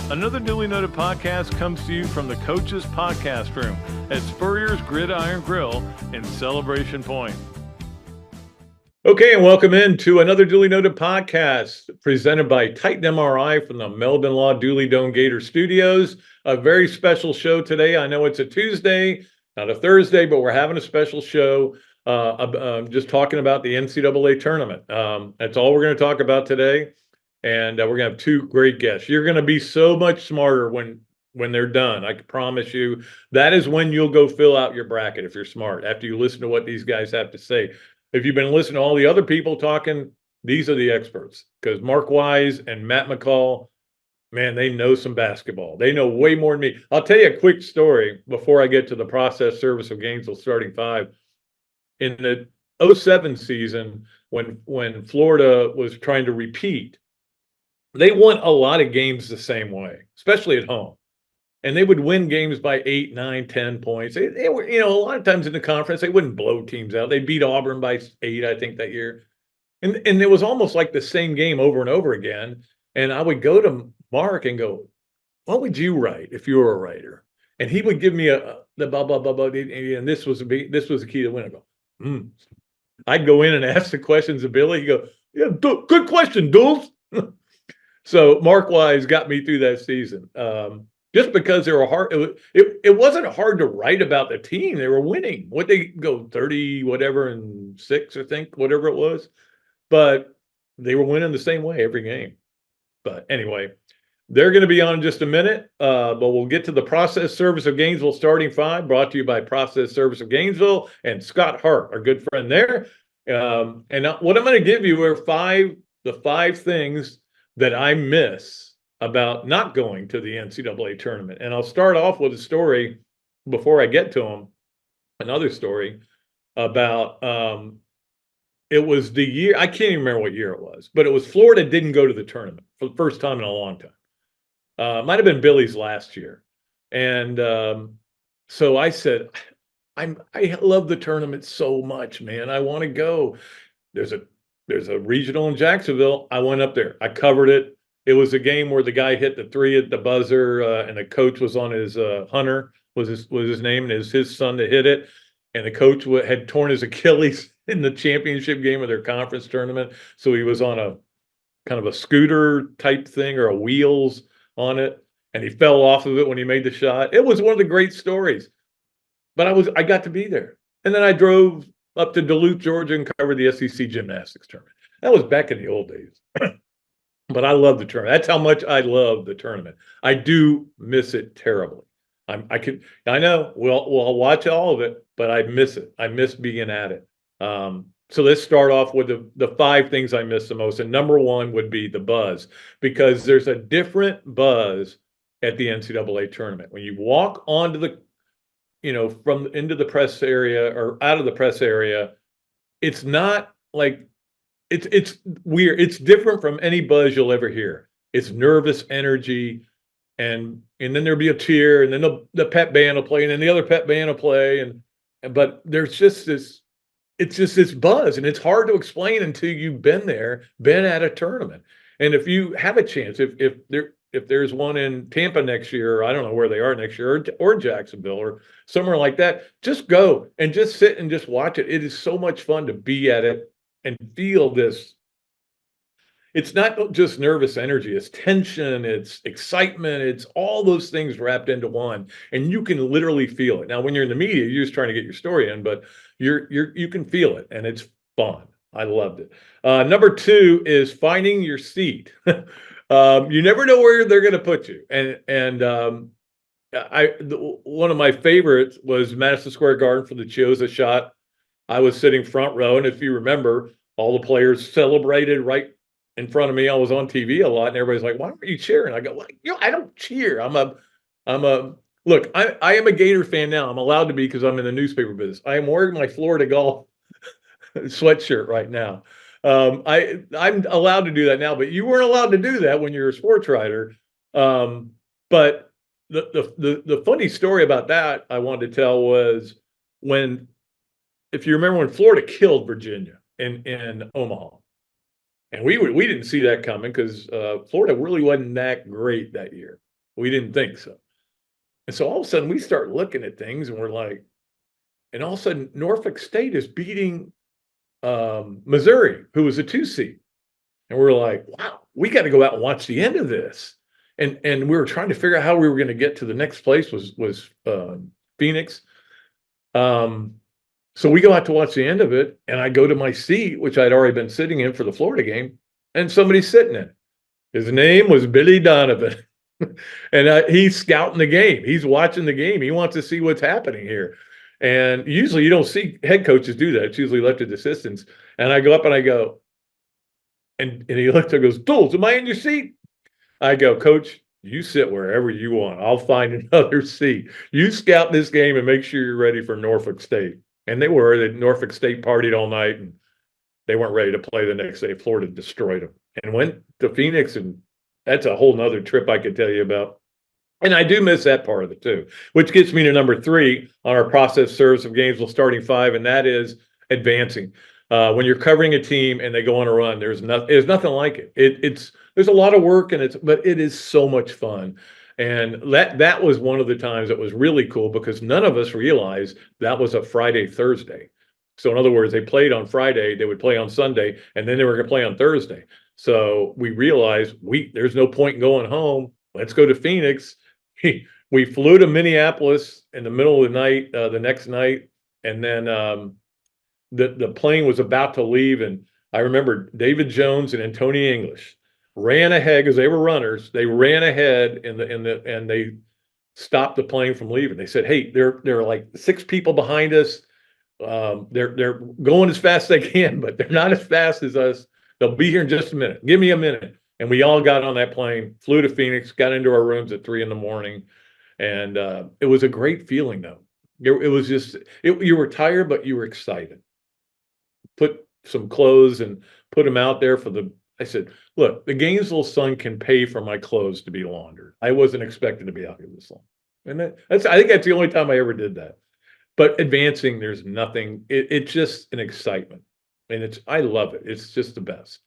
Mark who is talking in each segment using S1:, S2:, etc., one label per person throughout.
S1: Another Dooley Noted podcast comes to you from the Coach's Podcast Room at Spurrier's Gridiron Grill in Celebration Point. Okay, and welcome into another Dooley Noted podcast presented by Titan MRI from the Meldon Law Dooley Dome Gator Studios. A very special show today. I know it's a Tuesday, not a Thursday, but we're having a special show just talking about the NCAA tournament. That's all we're going to talk about today. And we're going to have two great guests. You're going to be so much smarter when they're done. I can promise you that is when you'll go fill out your bracket if you're smart, after you listen to what these guys have to say. If you've been listening to all the other people talking, these are the experts, because Mark Wise and Matt McCall, man, they know some basketball. They know way more than me. I'll tell you a quick story before I get to the process service of Gainesville starting five. In the 2007 season, when Florida was trying to repeat, they won a lot of games the same way, especially at home. And they would win games by 8, 9, 10 points. They were, a lot of times in the conference, they wouldn't blow teams out. They beat Auburn by 8, I think, that year. And it was almost like the same game over and over again. And I would go to Mark and go, what would you write if you were a writer? And he would give me the blah, blah, blah, blah, and this was the key to win. I go, I'd go in and ask the questions of Billy. He'd go, yeah, good question, Dools. So Mark Wise got me through that season. Just because they were hard, it wasn't hard to write about the team. They were winning. What they go 30 whatever and 6, I think, whatever it was. But they were winning the same way every game. But anyway, they're going to be on in just a minute. But we'll get to the process service of Gainesville starting five, brought to you by Process Service of Gainesville and Scott Hart, our good friend there. And what I'm going to give you are the five things that I miss about not going to the NCAA tournament. And I'll start off with a story before I get to them, another story about, it was the year, I can't even remember what year it was, but it was Florida didn't go to the tournament for the first time in a long time. Might have been Billy's last year. And so I said, I love the tournament so much, man. I want to go. There's a regional in Jacksonville. I went up there. I covered it. It was a game where the guy hit the 3 at the buzzer, and the coach was on his Hunter was his name, and it was his son to hit it. And the coach had torn his Achilles in the championship game of their conference tournament, so he was on a kind of a scooter type thing or a wheels on it, and he fell off of it when he made the shot. It was one of the great stories. But I got to be there, and then I drove up to Duluth, Georgia, and covered the SEC gymnastics tournament. That was back in the old days. But I love the tournament. That's how much I love the tournament. I do miss it terribly. I know I'll watch all of it, but I miss it. I miss being at it. So let's start off with the 5 things I miss the most. And number 1 would be the buzz, because there's a different buzz at the NCAA tournament. When you walk onto the from into the press area or out of the press area, it's not like it's weird. It's different from any buzz you'll ever hear. It's nervous energy, and then there'll be a cheer, and then the pep band will play, and then the other pep band will play, but there's just this. It's just this buzz, and it's hard to explain until you've been at a tournament. And if you have a chance, if there's one in Tampa next year, or I don't know where they are next year, or Jacksonville or somewhere like that, just go and just sit and just watch it. It is so much fun to be at it and feel this. It's not just nervous energy, it's tension, it's excitement, it's all those things wrapped into one, and you can literally feel it. Now, when you're in the media, you're just trying to get your story in, but you can feel it, and it's fun. I loved it. Number 2 is finding your seat. You never know where they're going to put you. And one of my favorites was Madison Square Garden for the Chiozza shot. I was sitting front row, and if you remember, all the players celebrated right in front of me. I was on TV a lot, and everybody's like, "Why aren't you cheering?" I go, "Well, I don't cheer. Look. I am a Gator fan now. I'm allowed to be because I'm in the newspaper business. I am wearing my Florida Golf sweatshirt right now." I'm allowed to do that now, but you weren't allowed to do that when you're a sports writer. But the funny story about that I wanted to tell was if you remember when Florida killed Virginia in Omaha, and we didn't see that coming because Florida really wasn't that great that year. We didn't think so. And so all of a sudden we start looking at things and we're like, and all of a sudden Norfolk State is beating Missouri, who was a 2 seed. And we're like, wow, we got to go out and watch the end of this. And we were trying to figure out how we were going to get to the next place was Phoenix. So we go out to watch the end of it, and I go to my seat, which I'd already been sitting in for the Florida game, and somebody's sitting in it. His name was Billy Donovan. And he's scouting the game. He's watching the game. He wants to see what's happening here. And usually you don't see head coaches do that. It's usually left to assistants. And I go up and I go, and he looks and goes, Dooley, am I in your seat? I go, Coach, you sit wherever you want. I'll find another seat. You scout this game and make sure you're ready for Norfolk State. And they were. The Norfolk State partied all night, and they weren't ready to play the next day. Florida destroyed them and went to Phoenix, and that's a whole nother trip I could tell you about. And I do miss that part of it too, which gets me to number 3 on our process service of Gainesville starting 5, and that is advancing. When you're covering a team and they go on a run, there's nothing like it. There's a lot of work, but it is so much fun. And that was one of the times that was really cool because none of us realized that was a Friday, Thursday. So in other words, they played on Friday, they would play on Sunday, and then they were going to play on Thursday. So we realized there's no point in going home. Let's go to Phoenix. We flew to Minneapolis in the middle of the night, the next night, and then the plane was about to leave, and I remember David Jones and Antonio English ran ahead because they were runners. They ran ahead and they stopped the plane from leaving. They said, "Hey, there are like 6 people behind us. They're going as fast as they can, but they're not as fast as us. They'll be here in just a minute. Give me a minute." And we all got on that plane, flew to Phoenix, got into our rooms at 3 a.m. And it was a great feeling, though. It was just, you were tired, but you were excited. Put some clothes and put them out there I said, look, the Gainesville Sun can pay for my clothes to be laundered. I wasn't expecting to be out here this long. And I think that's the only time I ever did that. But advancing, there's nothing, it's just an excitement. And I love it. It's just the best.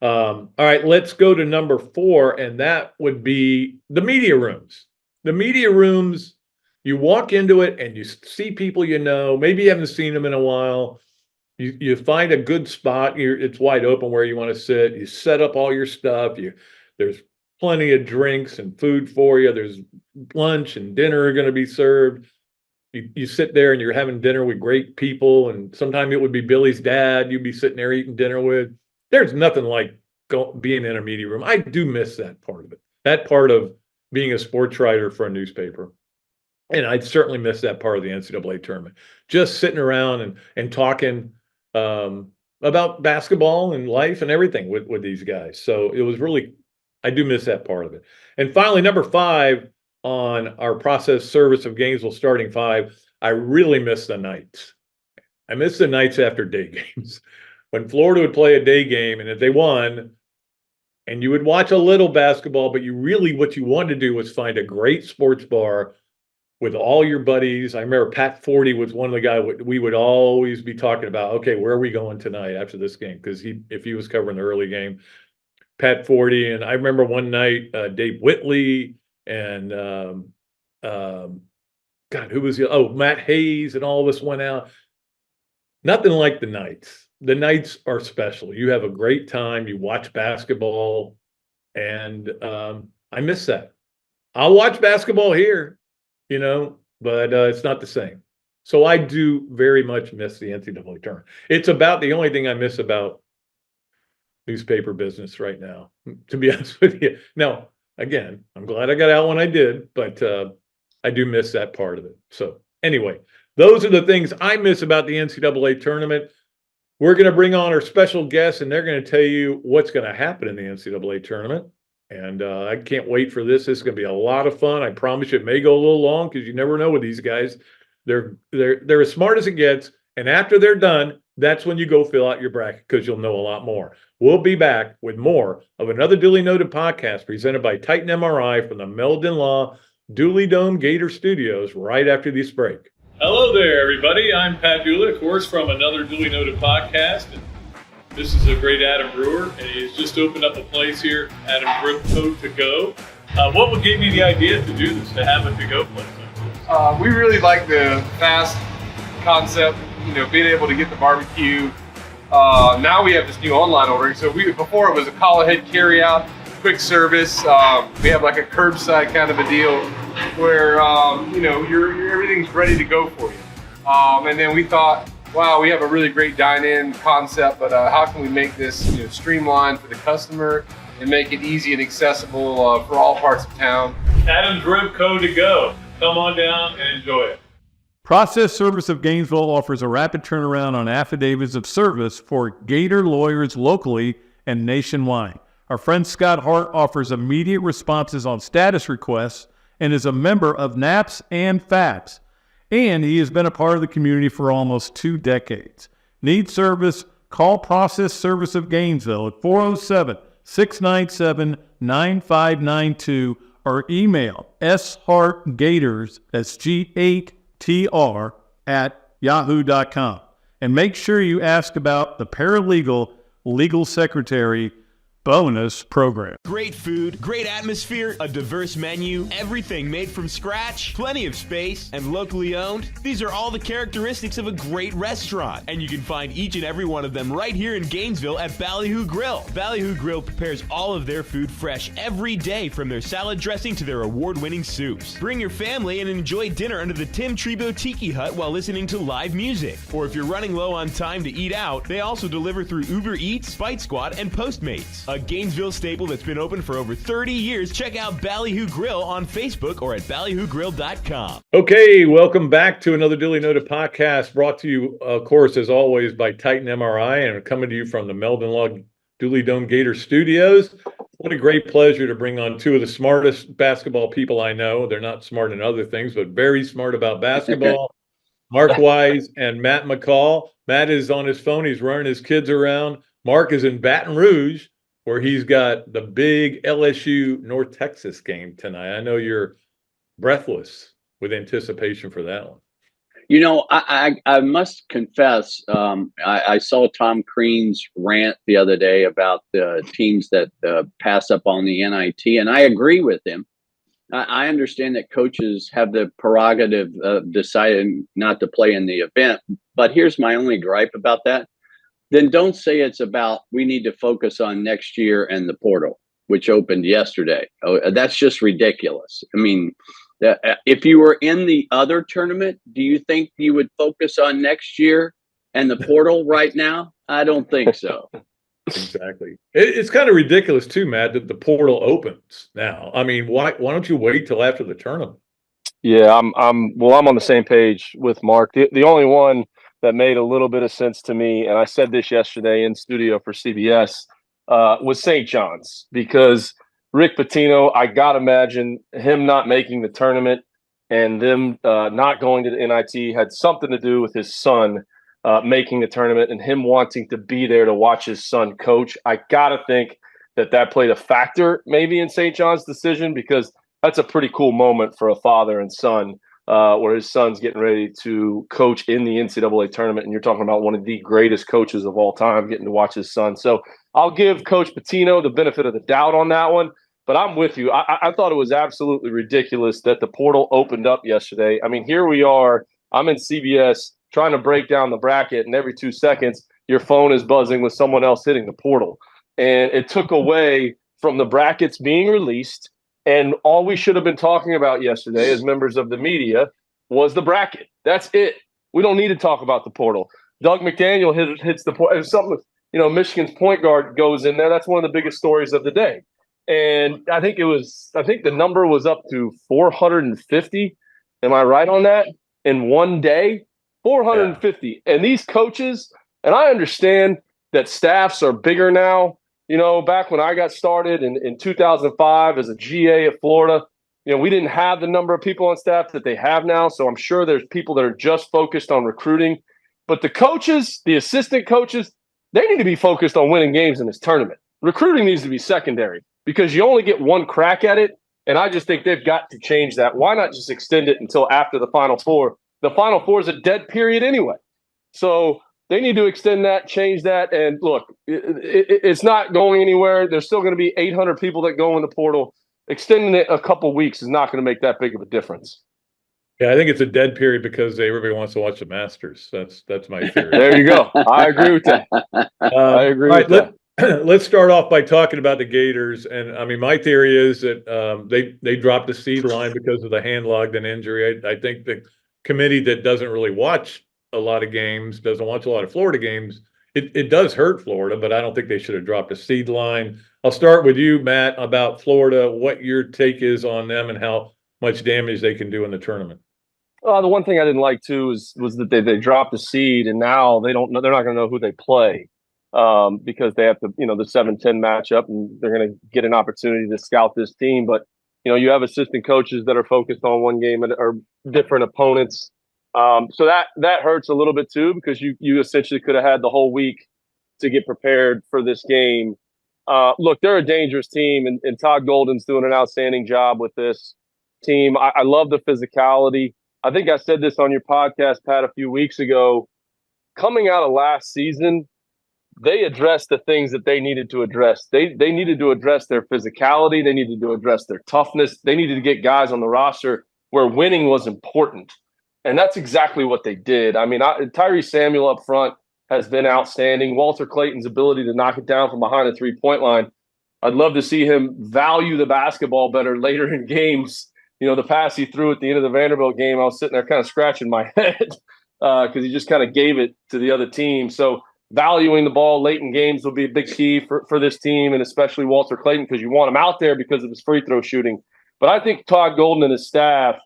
S1: All right, let's go to number 4, and that would be the media rooms. The media rooms, you walk into it and you see people maybe you haven't seen them in a while. You find a good spot. It's wide open where you want to sit. You set up all your stuff. There's plenty of drinks and food for you. There's lunch and dinner are going to be served. You sit there and you're having dinner with great people, and sometimes it would be Billy's dad you'd be sitting there eating dinner with. There's nothing like being in a media room. I do miss that part of it, that part of being a sports writer for a newspaper. And I certainly miss that part of the NCAA tournament, just sitting around and talking about basketball and life and everything with these guys. So it was really, I do miss that part of it. And finally, number 5 on our process service of Gainesville starting 5, I really miss the nights. I miss the nights after day games. When Florida would play a day game, and if they won, and you would watch a little basketball, but what you wanted to do was find a great sports bar with all your buddies. I remember Pat Forty was one of the guys we would always be talking about, okay, where are we going tonight after this game? Because if he was covering the early game, Pat Forty. And I remember one night, Dave Whitley and who was Matt Hayes, and all of us went out. Nothing like the nights. The nights are special. You have a great time. You watch basketball, and I miss that. I'll watch basketball here, but it's not the same. So I do very much miss the NCAA tournament. It's about the only thing I miss about newspaper business right now, to be honest with you. Now, again, I'm glad I got out when I did, but I do miss that part of it. So anyway, those are the things I miss about the NCAA tournament. We're going to bring on our special guests, and they're going to tell you what's going to happen in the NCAA tournament. And I can't wait for this. This is going to be a lot of fun. I promise you it may go a little long because you never know with these guys. They're as smart as it gets. And after they're done, that's when you go fill out your bracket because you'll know a lot more. We'll be back with more of another Dooley Noted podcast presented by Titan MRI from the Meldon Law Dooley Dome Gator Studios right after this break. Hello there, everybody. I'm Pat Dooley, of course, from another Dooley Noted podcast. And this is a great Adam Brewer, and he's just opened up a place here, Adam Brew To Go. What gave you the idea to do this, to have a to-go place like this?
S2: We really like the fast concept, being able to get the barbecue. Now we have this new online ordering. So before it was a call ahead carry out, quick service. We have like a curbside kind of a deal where everything's ready to go for you. And then we thought, wow, we have a really great dine-in concept, but how can we make this streamlined for the customer and make it easy and accessible for all parts of town?
S1: Adam's Rib Co. to go. Come on down and enjoy it. Process Service of Gainesville offers a rapid turnaround on affidavits of service for Gator lawyers locally and nationwide. Our friend Scott Hart offers immediate responses on status requests and is a member of NAPS and FAPS. And he has been a part of the community for almost 2 decades. Need service? Call Process Service of Gainesville at 407-697-9592 or email shartgators, that's G8TR, at yahoo.com. And make sure you ask about the paralegal legal secretary bonus program.
S3: Great food, great atmosphere, a diverse menu, everything made from scratch, plenty of space, and locally owned. These are all the characteristics of a great restaurant, and you can find each and every one of them right here in Gainesville at Ballyhoo Grill. Ballyhoo Grill prepares all of their food fresh every day, from their salad dressing to their award-winning soups. Bring your family and enjoy dinner under the Tim Trebo Tiki Hut while listening to live music. Or if you're running low on time to eat out, they also deliver through Uber Eats, Spite Squad, and Postmates. A Gainesville staple that's been open for over 30 years. Check out Ballyhoo Grill on Facebook or at ballyhoogrill.com.
S1: Okay, welcome back to another Dooley Noted podcast, brought to you, of course, as always, by Titan MRI, and coming to you from the Meldon Law Dooley Dome Gator Studios. What a great pleasure to bring on 2 of the smartest basketball people I know. They're not smart in other things, but very smart about basketball. Mark Wise and Matt McCall. Matt is on his phone. He's running his kids around. Mark is in Baton Rouge, where he's got the big LSU North Texas game tonight. I know you're breathless with anticipation for that one.
S4: I must confess, I saw Tom Crean's rant the other day about the teams that pass up on the NIT, and I agree with him. I understand that coaches have the prerogative of deciding not to play in the event, but here's my only gripe about that. Then don't say it's about we need to focus on next year and the portal, which opened yesterday. Oh, that's just ridiculous. I mean, if you were in the other tournament, do you think you would focus on next year and the portal right now? I don't think so.
S1: Exactly. It's kind of ridiculous too, Matt, that the portal opens now. I mean, why don't you wait till after the tournament?
S5: Yeah, I'm on the same page with Mark. The only one that made a little bit of sense to me, and I said this yesterday in studio for CBS, was St. John's, because Rick Pitino, I got to imagine him not making the tournament and them not going to the NIT had something to do with his son making the tournament and him wanting to be there to watch his son coach. I got to think that played a factor maybe in St. John's decision, because that's a pretty cool moment for a father and son, where his son's getting ready to coach in the NCAA tournament. And you're talking about one of the greatest coaches of all time getting to watch his son. So I'll give Coach Pitino the benefit of the doubt on that one. But I'm with you. I thought it was absolutely ridiculous that the portal opened up yesterday. I mean, here we are. I'm in CBS trying to break down the bracket, and every 2 seconds, your phone is buzzing with someone else hitting the portal. And it took away from the brackets being released. And all we should have been talking about yesterday as members of the media was the bracket. That's it. We don't need to talk about the portal. Doug McDaniel hits the portal. Something, Michigan's point guard goes in there. That's one of the biggest stories of the day. And I think the number was up to 450. Am I right on that? In one day? 450. Yeah. And these coaches, and I understand that staffs are bigger now. Back when I got started in 2005 as a GA at Florida, we didn't have the number of people on staff that they have now. So I'm sure there's people that are just focused on recruiting. But the coaches, the assistant coaches, they need to be focused on winning games in this tournament. Recruiting needs to be secondary, because you only get one crack at it. And I just think they've got to change that. Why not just extend it until after the Final Four? The Final Four is a dead period anyway. So they need to extend that, change that. And look, it's not going anywhere. There's still going to be 800 people that go in the portal. extending it a couple weeks is not going to make that big of a difference.
S1: Yeah, I think it's a dead period because everybody wants to watch the Masters. That's my theory.
S5: There you go. I agree with that. I agree with that.
S1: Let's start off by talking about the Gators. And I mean, my theory is that they dropped the seed line because of the hand Logden injury. I think the committee that doesn't really watch a lot of games, doesn't watch a lot of Florida games, it does hurt Florida, but I don't think they should have dropped a seed line. I'll start with you, Matt, about Florida, what your take is on them and how much damage they can do in the tournament.
S5: The one thing I didn't like too was that they dropped the seed, and now they're not going to know who they play because they have to, the 7-10 matchup, and they're going to get an opportunity to scout this team. But you have assistant coaches that are focused on one game or different opponents, so that hurts a little bit too, because you essentially could have had the whole week to get prepared for this game. Look, they're a dangerous team, and Todd Golden's doing an outstanding job with this team. I love the physicality. I think I said this on your podcast, Pat, a few weeks ago. Coming out of last season, they addressed the things that they needed to address. They needed to address their physicality. They needed to address their toughness. They needed to get guys on the roster where winning was important. And that's exactly what they did. I mean, Tyree Samuel up front has been outstanding. Walter Clayton's ability to knock it down from behind the three-point line. I'd love to see him value the basketball better later in games. The pass he threw at the end of the Vanderbilt game, I was sitting there kind of scratching my head because he just kind of gave it to the other team. So valuing the ball late in games will be a big key for this team, and especially Walter Clayton, because you want him out there because of his free throw shooting. But I think Todd Golden and his staff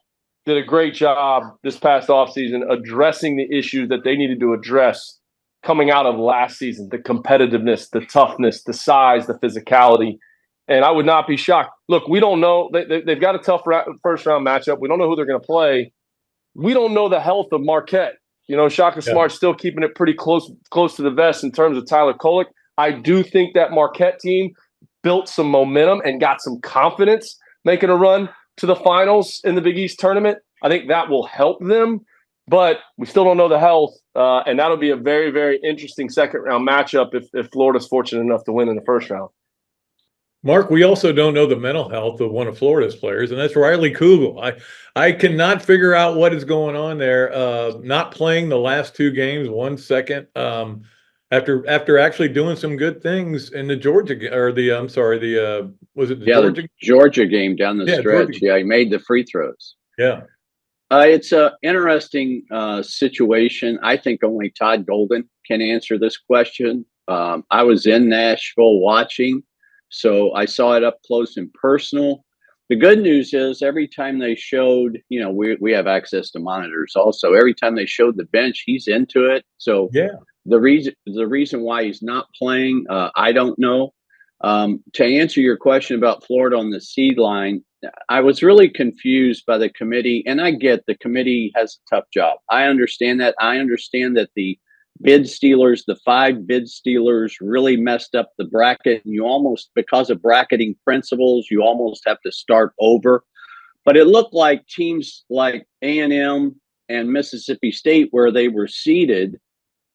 S5: did a great job this past offseason addressing the issues that they needed to address coming out of last season: the competitiveness, the toughness, the size, the physicality. And I would not be shocked. Look, we don't know. They've got a tough first-round matchup. We don't know who they're going to play. We don't know the health of Marquette. Shaka Smart's still keeping it pretty close to the vest in terms of Tyler Kolek. I do think that Marquette team built some momentum and got some confidence making a run to the finals in the Big East tournament. I think that will help them, but we still don't know the health, and that'll be a very, very interesting second-round matchup if Florida's fortunate enough to win in the first round.
S1: Mark, we also don't know the mental health of one of Florida's players, and that's Riley Kugel. I cannot figure out what is going on there. Not playing the last two games 1 second after actually doing some good things in the Georgia was it the Georgia?
S4: The Georgia game down the stretch. Georgia. Yeah, he made the free throws.
S1: Yeah.
S4: It's an interesting situation. I think only Todd Golden can answer this question. I was in Nashville watching. So I saw it up close and personal. The good news is every time they showed, we have access to monitors also. Every time they showed the bench, he's into it. So the reason why he's not playing, I don't know. To answer your question about Florida on the seed line, I was really confused by the committee, and I get the committee has a tough job. I understand that. I understand that the the 5 bid stealers really messed up the bracket. You almost, because of bracketing principles, you almost have to start over. But it looked like teams like A&M and Mississippi State, where they were seeded,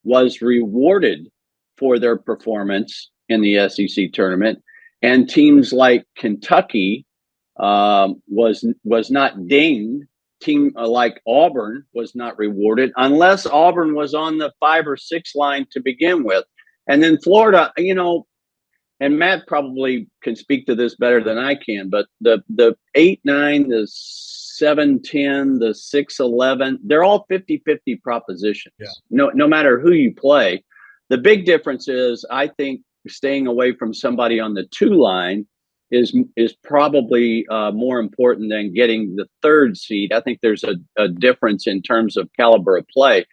S4: was rewarded for their performance in the SEC tournament. And teams like Kentucky was not dinged. Team like Auburn was not rewarded unless Auburn was on the 5 or 6 line to begin with. And then Florida, and Matt probably can speak to this better than I can, but the 8-9, the 7-10, the 6-11, they're all 50-50 propositions. Yeah. No matter who you play. The big difference is, I think, staying away from somebody on the 2 line is probably more important than getting the 3rd seed. I think there's a difference in terms of caliber of play.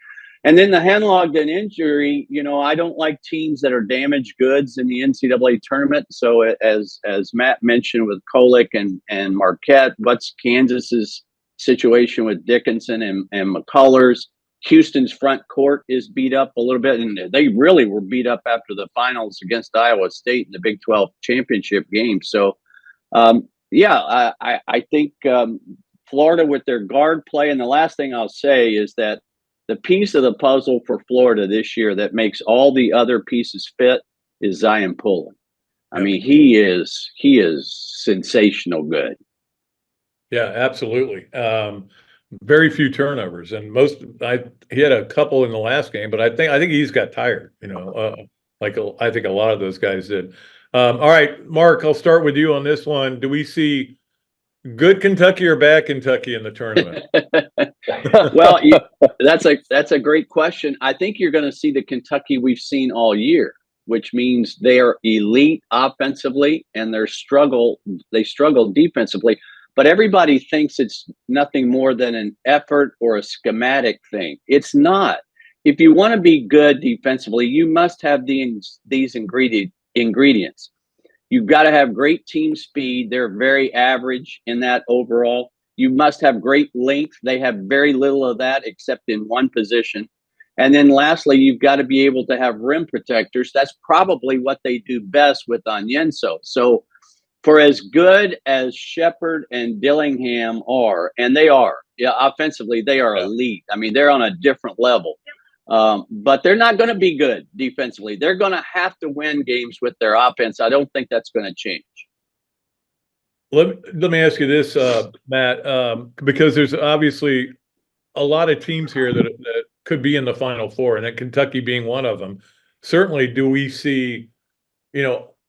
S4: And then the Logden injury, I don't like teams that are damaged goods in the NCAA tournament. So as Matt mentioned with Kolek and Marquette, what's Kansas's situation with Dickinson and McCullers? Houston's front court is beat up a little bit, and they really were beat up after the finals against Iowa State in the Big 12 championship game. So, I think Florida with their guard play. And the last thing I'll say is that the piece of the puzzle for Florida this year that makes all the other pieces fit is Zion Pullen. I mean, he is sensational good.
S1: Yeah, absolutely. Very few turnovers, and he had a couple in the last game, but I think he's got tired. I think a lot of those guys did. All right, Mark, I'll start with you on this one. Do we see good Kentucky or bad Kentucky in the tournament?
S4: Well, that's a great question. I think you're going to see the Kentucky we've seen all year, which means they are elite offensively and they struggle defensively. But everybody thinks it's nothing more than an effort or a schematic thing. It's not. If you want to be good defensively, you must have these ingredients. You've got to have great team speed. They're very average in that overall. You must have great length. They have very little of that except in one position. And then lastly, you've got to be able to have rim protectors. That's probably what they do best with Onyenso. So for as good as Shepherd and Dillingham are, and they are, offensively, they are elite. I mean, they're on a different level. But they're not going to be good defensively. They're going to have to win games with their offense. I don't think that's going to change.
S1: Let me ask you this, Matt, because there's obviously a lot of teams here that could be in the Final Four, and that Kentucky being one of them. Certainly, do we see,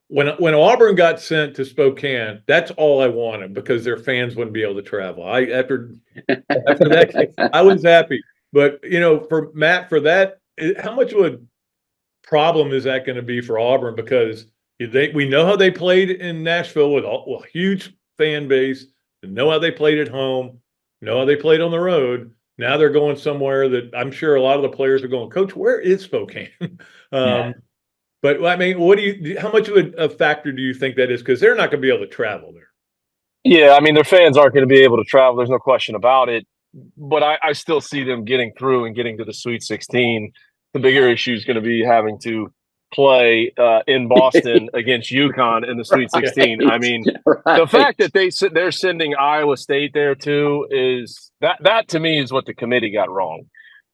S1: when Auburn got sent to Spokane, that's all I wanted because their fans wouldn't be able to travel. After that, I was happy. But, for Matt, for that, how much of a problem is that going to be for Auburn? Because we know how they played in Nashville with a huge fan base, know how they played at home, know how they played on the road. Now they're going somewhere that I'm sure a lot of the players are going, Coach, where is Spokane? But, I mean, how much of a factor do you think that is? Because they're not going to be able to travel there.
S5: Yeah, I mean, their fans aren't going to be able to travel. There's no question about it. But I still see them getting through and getting to the Sweet 16. The bigger issue is going to be having to play in Boston against UConn in the Sweet 16. I mean, the fact that they're sending Iowa State there too is that to me is what the committee got wrong.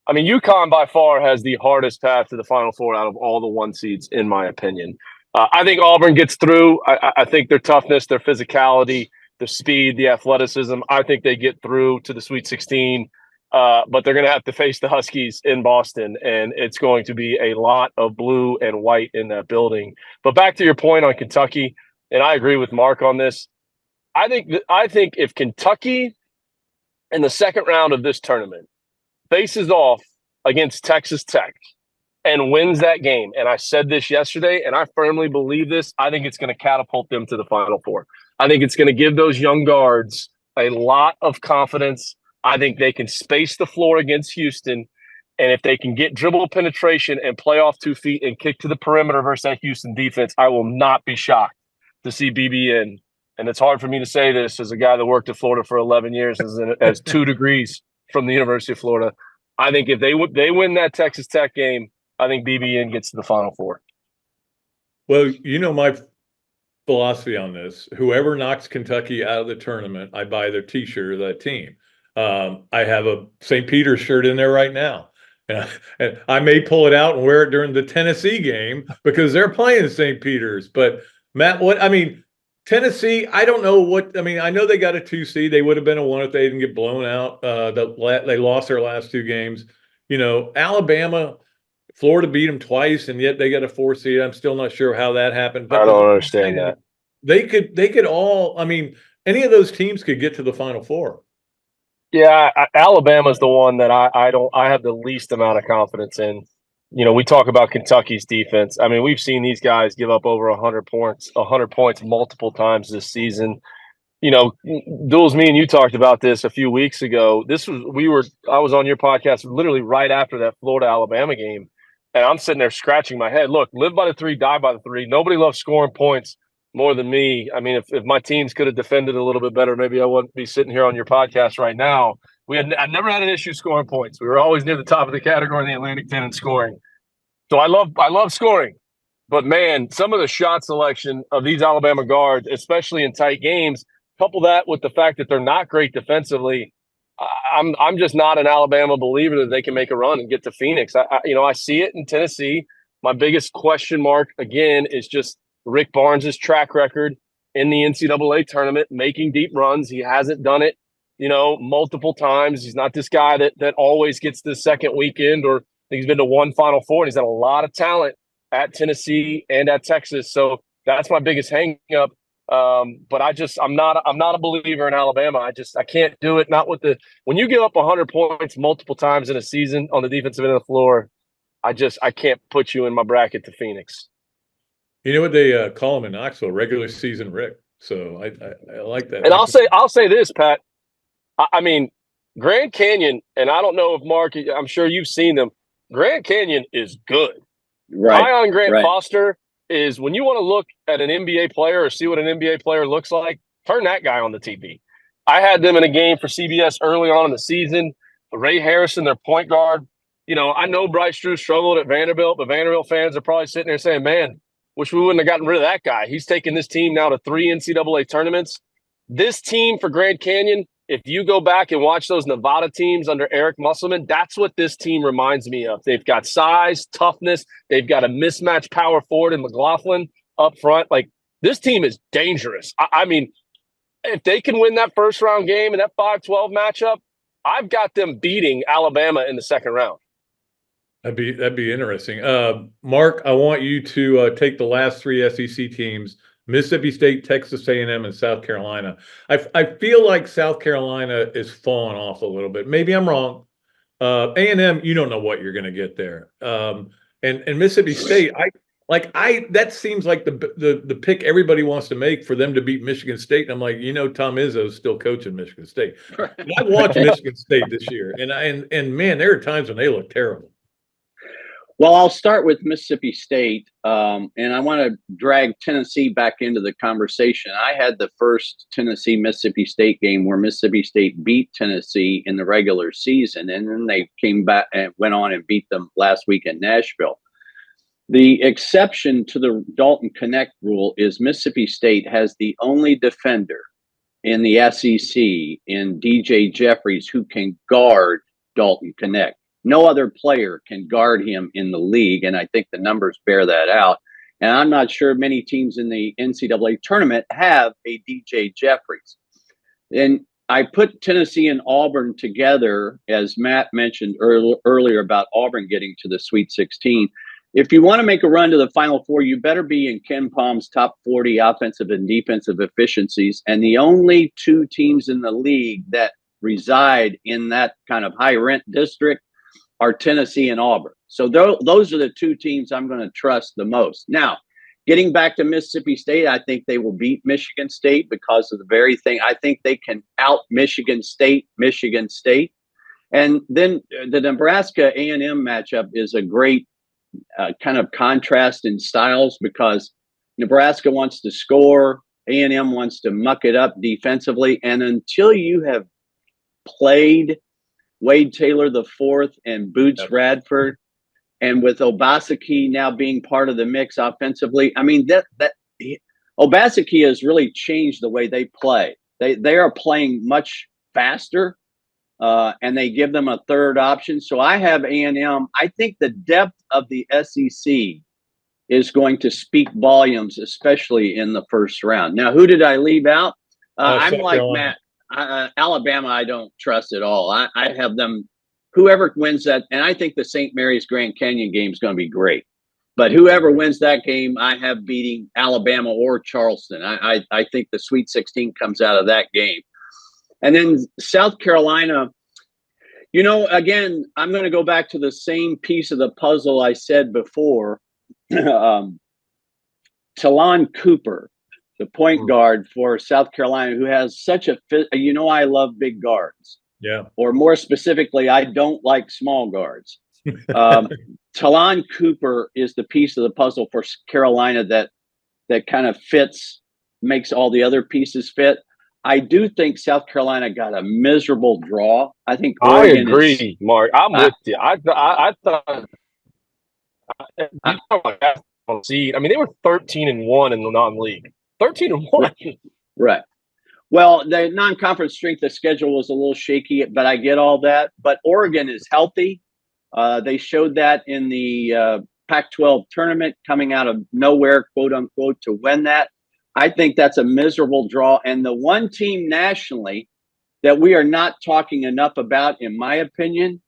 S5: I mean, UConn by far has the hardest path to the Final Four out of all the one seeds, in my opinion. I think Auburn gets through. I think their toughness, their physicality, the speed, the athleticism, I think they get through to the Sweet 16. But they're going to have to face the Huskies in Boston, and it's going to be a lot of blue and white in that building. But back to your point on Kentucky, and I agree with Mark on this. I think if Kentucky in the second round of this tournament faces off against Texas Tech and wins that game, and I said this yesterday, and I firmly believe this, I think it's going to catapult them to the Final Four. I think it's going to give those young guards a lot of confidence. I think they can space the floor against Houston, and if they can get dribble penetration and play off 2 feet and kick to the perimeter versus that Houston defense, I will not be shocked to see BBN. And it's hard for me to say this as a guy that worked at Florida for 11 years as 2 degrees from the University of Florida. I think if they win that Texas Tech game, I think BBN gets to the Final Four.
S1: Well, my philosophy on this, whoever knocks Kentucky out of the tournament, I buy their T-shirt of that team. I have a St. Peter's shirt in there right now. And I may pull it out and wear it during the Tennessee game because they're playing St. Peter's. But, Matt, Tennessee, I don't know I know they got a 2 seed. They would have been a 1 if they didn't get blown out. They lost their last 2 games. Alabama, Florida beat them twice, and yet they got a 4 seed. I'm still not sure how that happened. But
S5: I don't understand that.
S1: They could all, any of those teams could get to the Final Four.
S5: Yeah, Alabama's the one that I have the least amount of confidence in. We talk about Kentucky's defense. I mean, we've seen these guys give up over 100 points multiple times this season. Duels, me and you talked about this a few weeks ago. I was on your podcast literally right after that Florida-Alabama game, and I'm sitting there scratching my head. Look, live by the 3, die by the 3. Nobody loves scoring points more than me. I mean, if my teams could have defended a little bit better, maybe I wouldn't be sitting here on your podcast right now. I never had an issue scoring points. We were always near the top of the category in the Atlantic 10 in scoring. So I love scoring. But, man, some of the shot selection of these Alabama guards, especially in tight games, couple that with the fact that they're not great defensively, I'm just not an Alabama believer that they can make a run and get to Phoenix. I see it in Tennessee. My biggest question mark, again, is just Rick Barnes' track record in the NCAA tournament, making deep runs. He hasn't done it, multiple times. He's not this guy that always gets the second weekend, or he's been to one Final Four, and he's had a lot of talent at Tennessee and at Texas. So that's my biggest hang up. But I'm not a believer in Alabama. I can't do it. Not with when you give up 100 points multiple times in a season on the defensive end of the floor, I can't put you in my bracket to Phoenix.
S1: You know what they call him in Knoxville? Regular season Rick. So I like that.
S5: And I'll say this, Pat. I mean, Grand Canyon, and I don't know if Mark, I'm sure you've seen them. Grand Canyon is good.
S4: Right.
S5: Zion Grant Foster is, when you want to look at an NBA player or see what an NBA player looks like, turn that guy on the TV. I had them in a game for CBS early on in the season. Ray Harrison, their point guard. I know Bryce Drew struggled at Vanderbilt, but Vanderbilt fans are probably sitting there saying, man, wish we wouldn't have gotten rid of that guy. He's taken this team now to 3 NCAA tournaments. This team for Grand Canyon, if you go back and watch those Nevada teams under Eric Musselman, that's what this team reminds me of. They've got size, toughness. They've got a mismatched power forward in McLaughlin up front. Like, this team is dangerous. I mean, if they can win that first round game and that 5-12 matchup, I've got them beating Alabama in the second round.
S1: That'd be interesting. Mark, I want you to take the last 3 SEC teams: Mississippi State, Texas A&M, and South Carolina. I feel like South Carolina is falling off a little bit. Maybe I'm wrong. A&M, you don't know what you're going to get there. And Mississippi State, that seems like the pick everybody wants to make for them to beat Michigan State. And I'm like, Tom Izzo's still coaching Michigan State. And I watched Michigan State this year, and man, there are times when they look terrible.
S4: Well, I'll start with Mississippi State, and I want to drag Tennessee back into the conversation. I had the first Tennessee-Mississippi State game where Mississippi State beat Tennessee in the regular season, and then they came back and went on and beat them last week in Nashville. The exception to the Dalton Connect rule is Mississippi State has the only defender in the SEC in DJ Jeffries who can guard Dalton Connect. No other player can guard him in the league, and I think the numbers bear that out. And I'm not sure many teams in the NCAA tournament have a DJ Jeffries. And I put Tennessee and Auburn together, as Matt mentioned earlier about Auburn getting to the Sweet 16. If you want to make a run to the Final Four, you better be in Ken Palm's top 40 offensive and defensive efficiencies. And the only 2 teams in the league that reside in that kind of high rent district are Tennessee and Auburn. So those are the 2 teams I'm going to trust the most. Now, getting back to Mississippi State, I think they will beat Michigan State because of the very thing. I think they can out Michigan State. And then the Nebraska A&M matchup is a great kind of contrast in styles because Nebraska wants to score, A&M wants to muck it up defensively. And until you have played Wade Taylor IV and Boots Radford, and with Obaseki now being part of the mix offensively, I mean that Obaseki has really changed the way they play. They are playing much faster, and they give them a third option. So I have A&M. I think the depth of the SEC is going to speak volumes, especially in the first round. Now, who did I leave out? I'm like Matt. Alabama, I don't trust at all. I have them, whoever wins that, and I think the St. Mary's Grand Canyon game is going to be great. But whoever wins that game, I have beating Alabama or Charleston. I think the Sweet 16 comes out of that game. And then South Carolina, again, I'm going to go back to the same piece of the puzzle I said before. Talon Cooper, the point guard for South Carolina, who has such I love big guards.
S1: Yeah. Or
S4: more specifically, I don't like small guards. Talon Cooper is the piece of the puzzle for Carolina that kind of makes all the other pieces fit. I do think South Carolina got a miserable draw. I think Oregon
S5: Mark. I'm with you. I thought I mean, they were 13-1 in the non-league. 13-1.
S4: Right. Well, the non-conference strength of schedule was a little shaky, but I get all that. But Oregon is healthy. They showed that in the Pac-12 tournament, coming out of nowhere, quote unquote, to win that. I think that's a miserable draw. And the one team nationally that we are not talking enough about, in my opinion,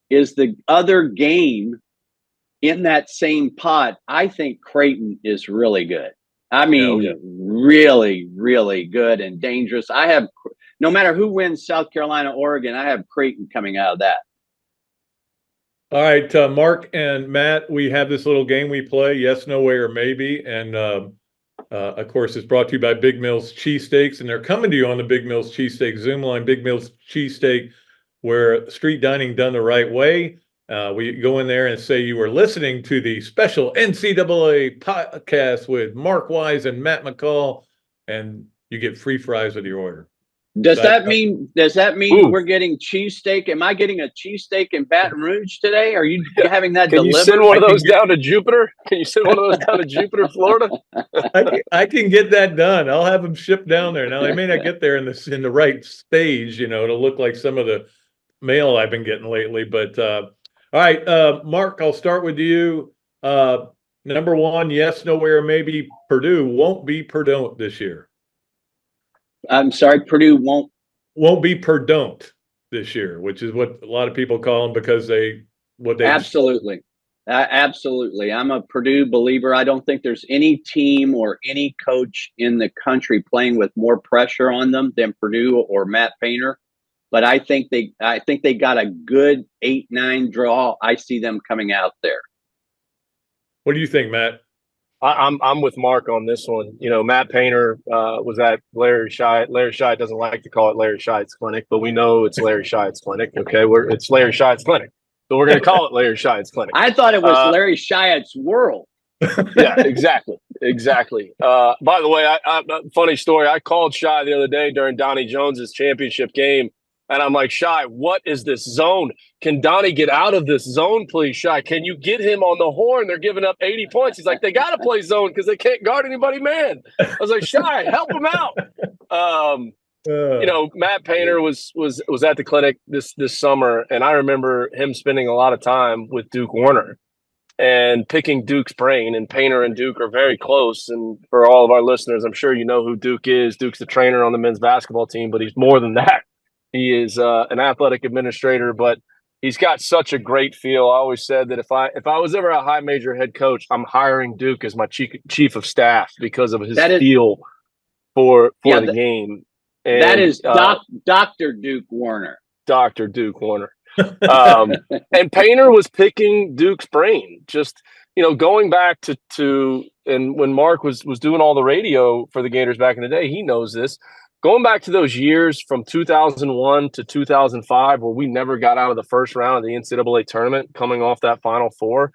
S4: is the other game in that same pot. I think Creighton is really good. I mean, really, really good and dangerous. I have, no matter who wins South Carolina, Oregon, I have Creighton coming out of that.
S1: All right, Mark and Matt, we have this little game we play, yes, no way, or maybe. And, of course, it's brought to you by Big Mills Cheesesteaks. And they're coming to you on the Big Mills Cheesesteak Zoom line, Big Mills Cheesesteak, where street dining done the right way. We go in there and say you were listening to the special NCAA podcast with Mark Wise and Matt McCall, and you get free fries with your order.
S4: Does that mean we're getting cheesesteak? Am I getting a cheesesteak in Baton Rouge today? Are you having that delivered?
S5: Can you send one of those down to Jupiter? Can you send one of those down to Jupiter, Florida?
S1: I can get that done. I'll have them shipped down there. Now, they may not get there in the right stage, to look like some of the mail I've been getting lately. But all right, Mark, I'll start with you. Number one, yes, no way, or maybe Purdue won't be Purdue this year.
S4: I'm sorry, Purdue
S1: won't be Purdue this year, which is what a lot of people call them because
S4: absolutely. I'm a Purdue believer. I don't think there's any team or any coach in the country playing with more pressure on them than Purdue or Matt Painter. But I think they got a good 8-9 draw. I see them coming out there.
S1: What do you think, Matt?
S5: I'm with Mark on this one. Matt Painter was at Larry Shiat. Larry Shiat doesn't like to call it Larry Shiat's Clinic, but we know it's Larry Shiat's Clinic. Okay, it's Larry Shiat's Clinic, so we're going to call it Larry Shiat's Clinic.
S4: I thought it was Larry Shiat's World.
S5: Yeah, exactly. By the way, funny story. I called Shi the other day during Donnie Jones's championship game. And I'm like, Shi, what is this zone? Can Donnie get out of this zone, please, Shi? Can you get him on the horn? They're giving up 80 points. He's like, they got to play zone because they can't guard anybody, man. I was like, Shi, help him out. Matt Painter was at the clinic this summer, and I remember him spending a lot of time with Duke Warner and picking Duke's brain. And Painter and Duke are very close. And for all of our listeners, I'm sure you know who Duke is. Duke's the trainer on the men's basketball team, but he's more than that. He is an athletic administrator, but he's got such a great feel. I always said that if I was ever a high major head coach, I'm hiring Duke as my chief of staff because of his feel for the game. And,
S4: that is Dr. Duke Warner.
S5: Dr. Duke Warner. And Painter was picking Duke's brain. Just going back to and when Mark was doing all the radio for the Gators back in the day, he knows this. Going back to those years from 2001 to 2005, where we never got out of the first round of the NCAA tournament, coming off that Final Four,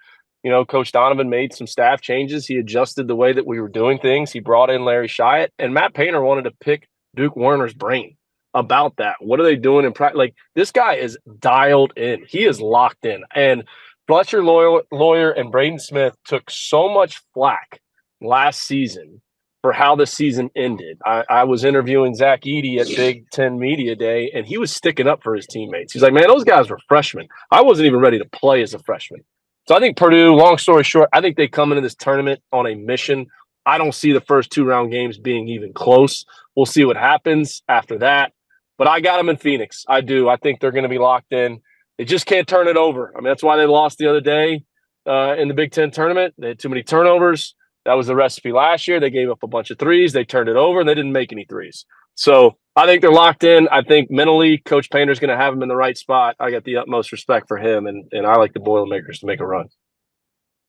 S5: Coach Donovan made some staff changes. He adjusted the way that we were doing things. He brought in Larry Shiat, and Matt Painter wanted to pick Duke Warner's brain about that. What are they doing in practice? Like, this guy is dialed in. He is locked in. And Fletcher Lawyer and Braden Smith took so much flack last season for how the season ended. I was interviewing Zach Edey at Big Ten Media Day, and he was sticking up for his teammates. He's like, man, those guys were freshmen. I wasn't even ready to play as a freshman. So I think Purdue, long story short, I think they come into this tournament on a mission. I don't see the first 2-round games being even close. We'll see what happens after that. But I got them in Phoenix. I do. I think they're going to be locked in. They just can't turn it over. I mean, that's why they lost the other day in the Big Ten tournament. They had too many turnovers. That was the recipe last year. They gave up a bunch of threes. They turned it over, and they didn't make any threes. So I think they're locked in. I think mentally Coach Painter's going to have them in the right spot. I got the utmost respect for him, and I like the Boilermakers to make a run.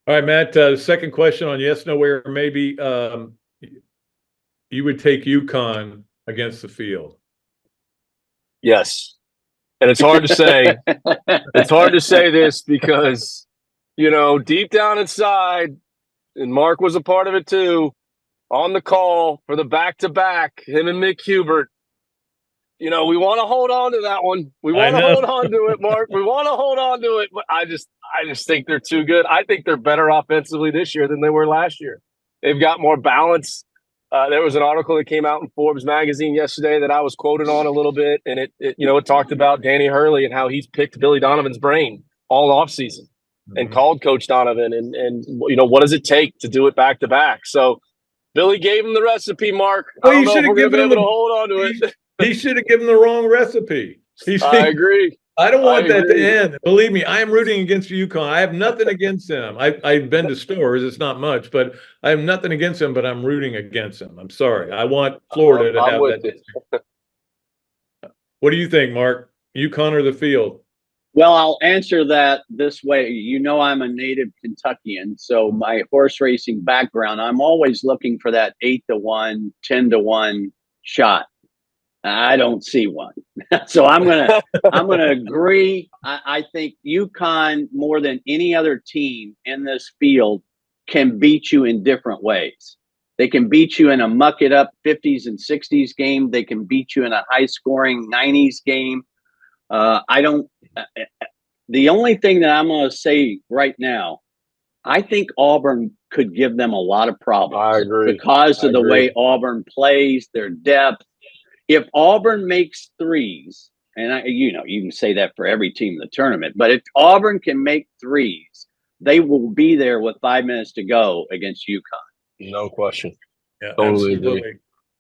S1: All right, Matt, second question on yes, no, where maybe you would take UConn against the field.
S5: Yes. And it's hard to say. It's hard to say this because, deep down inside, and Mark was a part of it too, on the call for the back-to-back, him and Mick Hubert. We want to hold on to that one. We want to hold on to it, Mark. We want to hold on to it. But I just think they're too good. I think they're better offensively this year than they were last year. They've got more balance. There was an article that came out in Forbes magazine yesterday that I was quoted on a little bit, and it talked about Danny Hurley and how he's picked Billy Donovan's brain all offseason. and called Coach Donovan. And what does it take to do it back to back? So Billy gave him the recipe, Mark.
S1: Well,
S5: I don't know if we're going to be able to hold on to it.
S1: He should have given the wrong recipe.
S5: I agree.
S1: I don't want that to end. Believe me, I am rooting against UConn. I have nothing against them. I've been to stores. It's not much, but I have nothing against them, but I'm rooting against them. I'm sorry. I want Florida to have that. What do you think, Mark? UConn or the field?
S4: Well, I'll answer that this way. I'm a native Kentuckian, so my horse racing background, I'm always looking for that 8-1, 10-1 shot. I don't see one. So I'm gonna agree. I think UConn, more than any other team in this field, can beat you in different ways. They can beat you in a muck it up 50s and 60s game. They can beat you in a high scoring 90s game. The only thing that I'm going to say right now, I think Auburn could give them a lot of problems.
S5: I agree.
S4: Because of the way Auburn plays, their depth. If Auburn makes threes, and you can say that for every team in the tournament, but if Auburn can make threes, they will be there with 5 minutes to go against UConn.
S5: No question.
S1: Yeah,
S5: totally
S1: absolutely.
S5: Agree.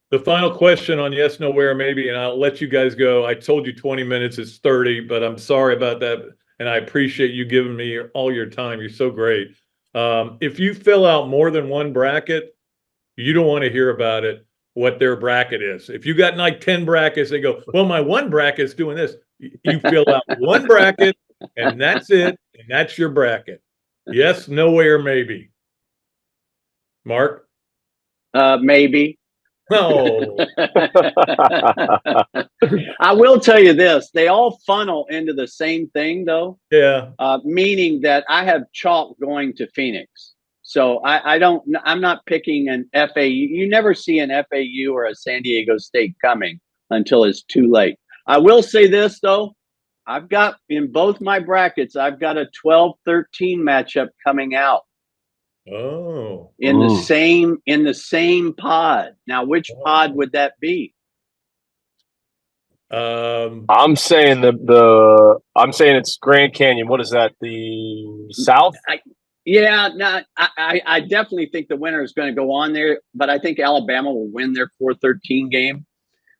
S1: The final question on yes, no, where, maybe, and I'll let you guys go. I told you 20 minutes is 30, but I'm sorry about that, and I appreciate you giving me all your time. You're so great. If you fill out more than one bracket, you don't want to hear about it, what their bracket is. If you got like 10 brackets, they go, well, my one bracket's doing this. You fill out one bracket, and that's it, and that's your bracket. Yes, no, where, maybe. Mark?
S4: Maybe.
S1: No.
S4: I will tell you this. They all funnel into the same thing, though.
S1: Yeah.
S4: Meaning that I have chalk going to Phoenix. So I'm not picking an FAU. You never see an FAU or a San Diego State coming until it's too late. I will say this, though. I've got, in both my brackets, I've got a 12-13 matchup coming out.
S1: Oh.
S4: In the same pod. Now, which pod would that be?
S5: I'm saying I'm saying it's Grand Canyon. What is that? The South?
S4: I definitely think the winner is going to go on there, but I think Alabama will win their 4-13 game. Okay.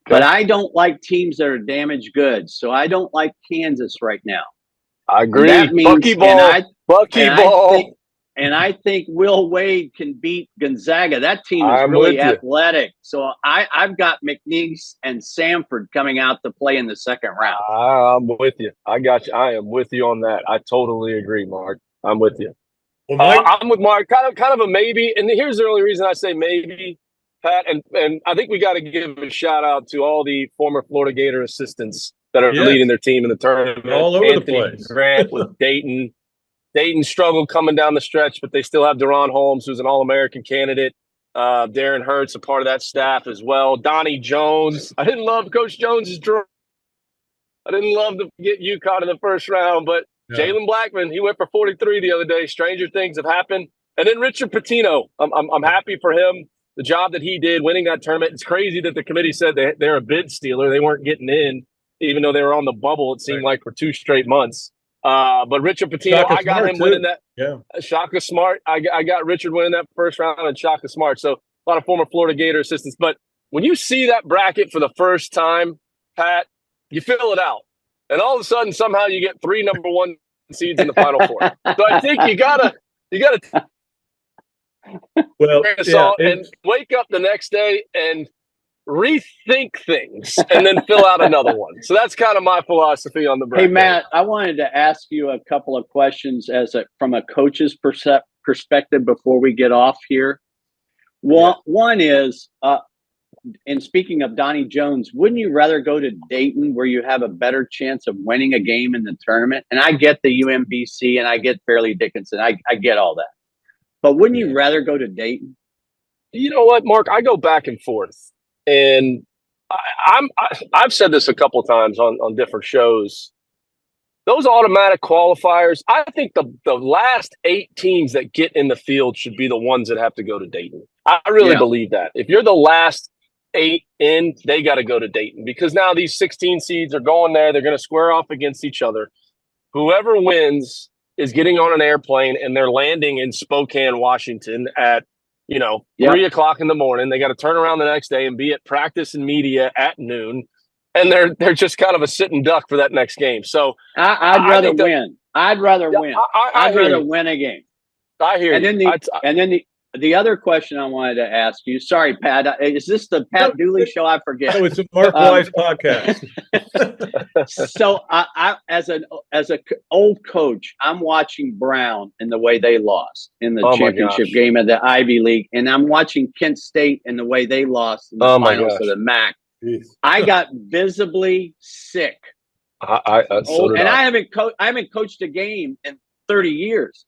S4: But I don't like teams that are damaged goods, so I don't like Kansas right now.
S5: I agree.
S4: That means,
S5: Buckyball.
S4: And I think Will Wade can beat Gonzaga. That team is really athletic. So I've got McNeese and Samford coming out to play in the second round.
S5: I'm with you. I got you. I am with you on that. I totally agree, Mark. I'm with you.
S1: Well,
S5: I'm with Mark. Kind of a maybe. And here's the only reason I say maybe, Pat. And I think we got to give a shout out to all the former Florida Gator assistants that are leading their team in the tournament.
S1: They're all over
S5: Anthony
S1: the place.
S5: Grant with Dayton. Dayton struggled coming down the stretch, but they still have Deron Holmes, who's an All-American candidate. Darren Hurts, a part of that staff as well. Donnie Jones. I didn't love Coach Jones's draw. I didn't love to get UConn in the first round, but Jalen Blackman, he went for 43 the other day. Stranger things have happened. And then Richard Pitino. I'm happy for him. The job that he did winning that tournament. it's crazy that the committee said they're a bid stealer. They weren't getting in, even though they were on the bubble, it seemed like, for 2 straight months. But Richard Pitino, I got him winning that. Yeah. Shaka Smart. I got Richard winning that first round and Shaka Smart. So a lot of former Florida Gator assistants. But when you see that bracket for the first time, Pat, you fill it out. And all of a sudden, somehow you get 3 number 1 seeds in the Final Four. So I think you gotta and wake up the next day and rethink things and then fill out another one. So that's kind of my philosophy on the bracket.
S4: Hey, Matt, I wanted to ask you a couple of questions from a coach's perspective before we get off here. One is, and speaking of Donnie Jones, wouldn't you rather go to Dayton where you have a better chance of winning a game in the tournament? And I get the UMBC and I get Fairleigh Dickinson. I get all that. But wouldn't you rather go to Dayton?
S5: You know what, Mark? I go back and forth. And I've said this a couple of times on different shows. Those automatic qualifiers, I think the last 8 teams that get in the field should be the ones that have to go to Dayton. I really believe that. If you're the last 8 in, they got to go to Dayton because now these 16 seeds are going there. They're going to square off against each other. Whoever wins is getting on an airplane and they're landing in Spokane, Washington at, 3 o'clock in the morning. They got to turn around the next day and be at practice and media at noon. And they're just kind of a sitting duck for that next game. So
S4: I'd rather win. I'd rather win. I'd rather win a game.
S5: I hear you.
S4: And then the other question I wanted to ask you. Sorry, Pat. Is this the Pat Dooley show? I forget.
S1: No, it's a Mark Wise podcast.
S4: So I as an old coach, I'm watching Brown and the way they lost in the championship game of the Ivy League, and I'm watching Kent State and the way they lost in the finals of the MAC.
S1: Jeez.
S4: I got visibly sick.
S5: I
S4: haven't coached a game in 30 years,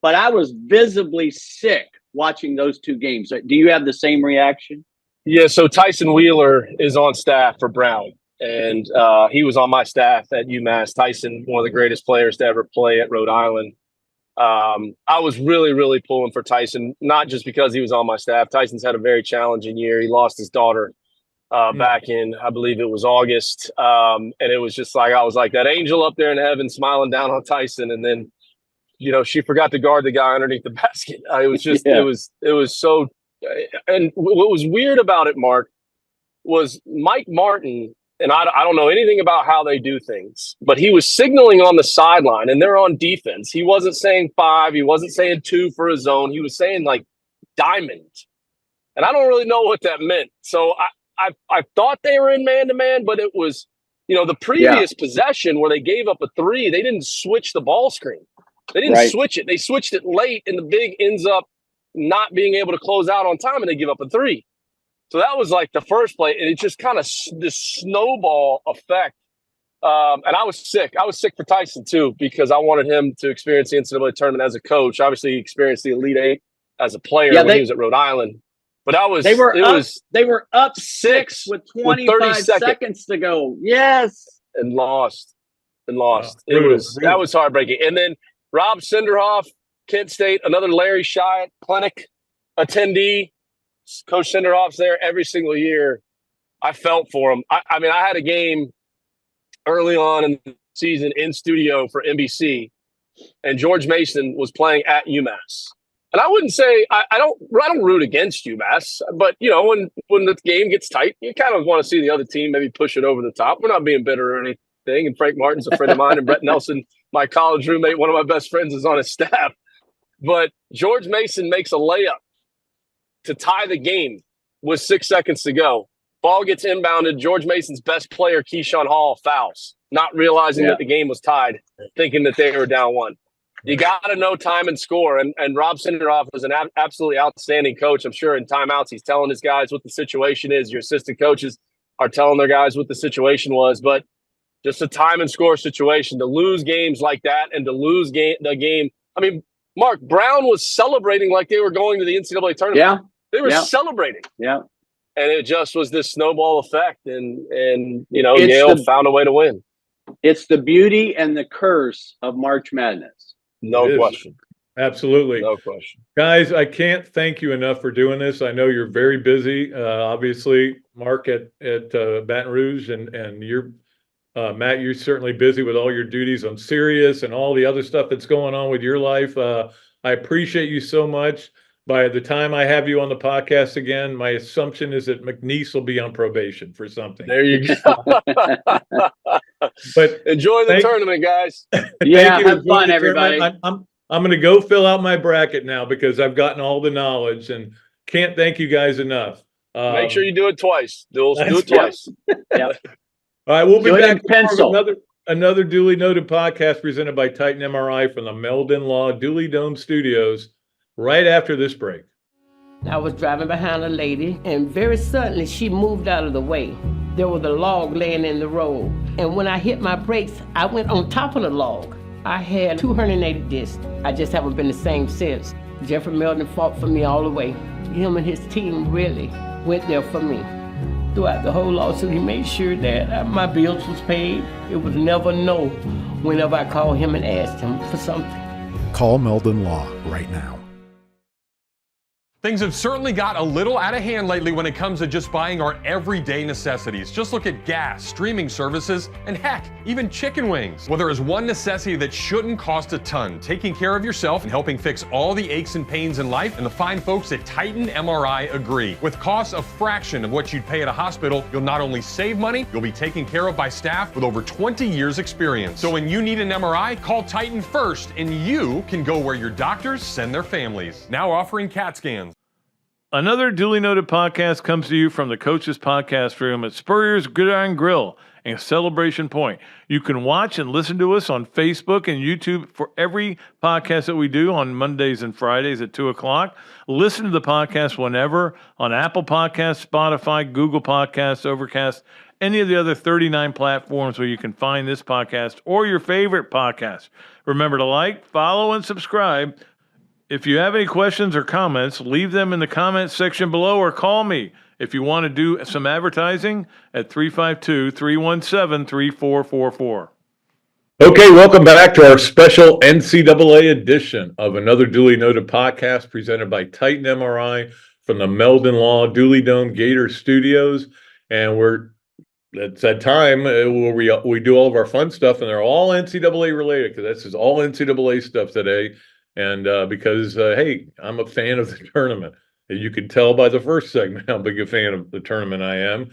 S4: but I was visibly sick watching those two games. Do you have the same reaction?
S5: Yeah. So Tyson Wheeler is on staff for Brown, and he was on my staff at UMass. Tyson, one of the greatest players to ever play at Rhode Island. I was really, really pulling for Tyson, not just because he was on my staff. Tyson's had a very challenging year. He lost his daughter back in, I believe it was August. And it was just like, I was like that angel up there in heaven smiling down on Tyson. And then, she forgot to guard the guy underneath the basket. It was just, it was so, and what was weird about it, Mark, was Mike Martin, and I don't know anything about how they do things, but he was signaling on the sideline and they're on defense. He wasn't saying 5. He wasn't saying 2 for a zone. He was saying like diamond. And I don't really know what that meant. So I thought they were in man-to-man, but it was, the previous possession where they gave up a 3, they didn't switch the ball screen. They didn't switch it. They switched it late, and the big ends up not being able to close out on time, and they give up a 3. So that was like the first play, and it just kind of this snowball effect. And I was sick. I was sick for Tyson, too, because I wanted him to experience the NCAA tournament as a coach. Obviously, he experienced the Elite Eight as a player when he was at Rhode Island. But
S4: they were up 6 with 25 seconds to go. Yes.
S5: And lost. That was heartbreaking. And then Rob Senderhoff, Kent State, another Larry Shyatt clinic attendee. Coach Senderhoff's there every single year. I felt for him. I mean, I had a game early on in the season in studio for NBC, and George Mason was playing at UMass. And I wouldn't say I don't root against UMass, but when the game gets tight, you kind of want to see the other team maybe push it over the top. We're not being bitter or anything. And Frank Martin's a friend of mine, and Brett Nelson, my college roommate, one of my best friends, is on his staff. But George Mason makes a layup to tie the game with 6 seconds to go. Ball gets inbounded. George Mason's best player, Keyshawn Hall, fouls, not realizing that the game was tied, thinking that they were down 1. You got to know time and score. And Rob Senderhoff is an absolutely outstanding coach. I'm sure in timeouts he's telling his guys what the situation is. Your assistant coaches are telling their guys what the situation was. But just a time and score situation, to lose games like that and to lose the game. I mean, Mark, Brown was celebrating like they were going to the NCAA tournament.
S4: Yeah.
S5: They were celebrating.
S4: Yeah.
S5: And it just was this snowball effect. And Yale found a way to win.
S4: It's the beauty and the curse of March Madness.
S5: No question.
S1: Absolutely.
S5: No question.
S1: Guys, I can't thank you enough for doing this. I know you're very busy. Obviously, Mark at Baton Rouge, and you're Matt, you're certainly busy with all your duties on Sirius and all the other stuff that's going on with your life. I appreciate you so much. By the time I have you on the podcast again, my assumption is that McNeese will be on probation for something.
S5: There you go.
S1: But
S5: enjoy the tournament, guys.
S4: Yeah, have fun, everybody.
S1: I'm going to go fill out my bracket now because I've gotten all the knowledge and can't thank you guys enough.
S5: Make sure you do it twice. Do it twice.
S4: Yep.
S1: All right, we'll be back
S4: with
S1: another duly noted podcast presented by Titan MRI from the Meldon Law Dooley Dome Studios right after this break.
S6: I was driving behind a lady, and very suddenly she moved out of the way. There was a log laying in the road, and when I hit my brakes, I went on top of the log. I had 2 herniated discs. I just haven't been the same since. Jeffrey Meldon fought for me all the way. Him and his team really went there for me. Throughout the whole lawsuit, he made sure that my bills was paid. It was never no whenever I called him and asked him for something.
S7: Call Meldon Law right now. Things have certainly got a little out of hand lately when it comes to just buying our everyday necessities. Just look at gas, streaming services, and heck, even chicken wings. Well, there is one necessity that shouldn't cost a ton: taking care of yourself and helping fix all the aches and pains in life, and the fine folks at Titan MRI agree. With costs a fraction of what you'd pay at a hospital, you'll not only save money, you'll be taken care of by staff with over 20 years experience. So when you need an MRI, call Titan first, and you can go where your doctors send their families. Now offering CAT scans.
S1: Another duly noted podcast comes to you from the Coaches Podcast Room at Spurrier's Gridiron Grill and Celebration Point. You can watch and listen to us on Facebook and YouTube for every podcast that we do on Mondays and Fridays at 2 o'clock. Listen to the podcast whenever on Apple Podcasts, Spotify, Google Podcasts, Overcast, any of the other 39 platforms where you can find this podcast or your favorite podcast. Remember to like, follow, and subscribe. If you have any questions or comments, leave them in the comments section below or call me if you want to do some advertising at 352-317-3444. Okay, welcome back to our special NCAA edition of another duly noted podcast presented by Titan MRI from the Meldon Law Dooley Dome Gator Studios. And it's that time where we do all of our fun stuff, and they're all NCAA related, because this is all NCAA stuff today. And because, hey, I'm a fan of the tournament. You can tell by the first segment how big a fan of the tournament I am.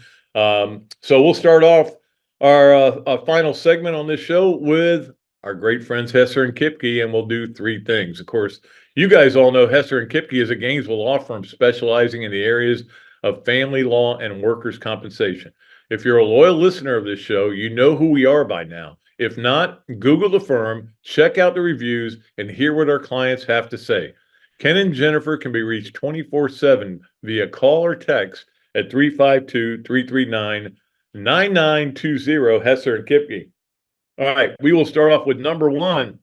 S1: So we'll start off our final segment on this show with our great friends Hesser and Kipke, and we'll do three things. Of course, you guys all know Hesser and Kipke is a Gainesville law firm specializing in the areas of family law and workers' compensation. If you're a loyal listener of this show, you know who we are by now. If not, Google the firm, check out the reviews, and hear what our clients have to say. Ken and Jennifer can be reached 24/7 via call or text at 352-339-9920, Hesser and Kipke. All right, we will start off with number one.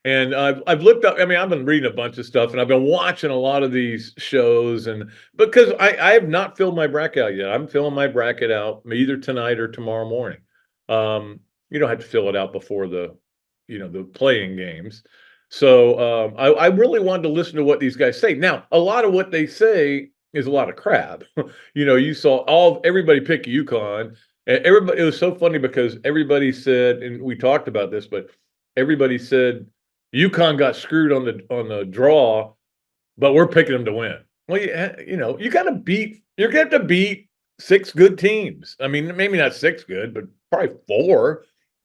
S1: And I've looked up, I've been reading a bunch of stuff, and I've been watching a lot of these shows, and because I have not filled my bracket out yet. I'm filling my bracket out either tonight or tomorrow morning. You don't have to fill it out before the playing games. So I really wanted to listen to what these guys say. Now, a lot of what they say is a lot of crap. You saw everybody pick UConn. And everybody, it was so funny because everybody said, and we talked about this, but everybody said UConn got screwed on the draw, but we're picking them to win. Well, you got to beat. You're going to have to beat 6 good teams. Maybe not 6 good, but probably 4.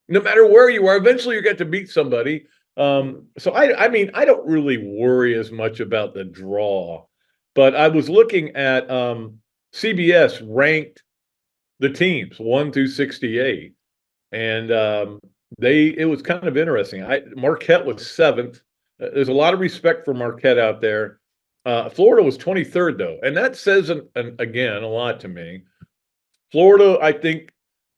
S1: No matter where you are, eventually you get to beat somebody. So I don't really worry as much about the draw, but I was looking at CBS ranked the teams 1 through 68, and it was kind of interesting. Marquette was 7th. There's a lot of respect for Marquette out there. Florida was 23rd though, and that says again a lot to me. Florida, I think.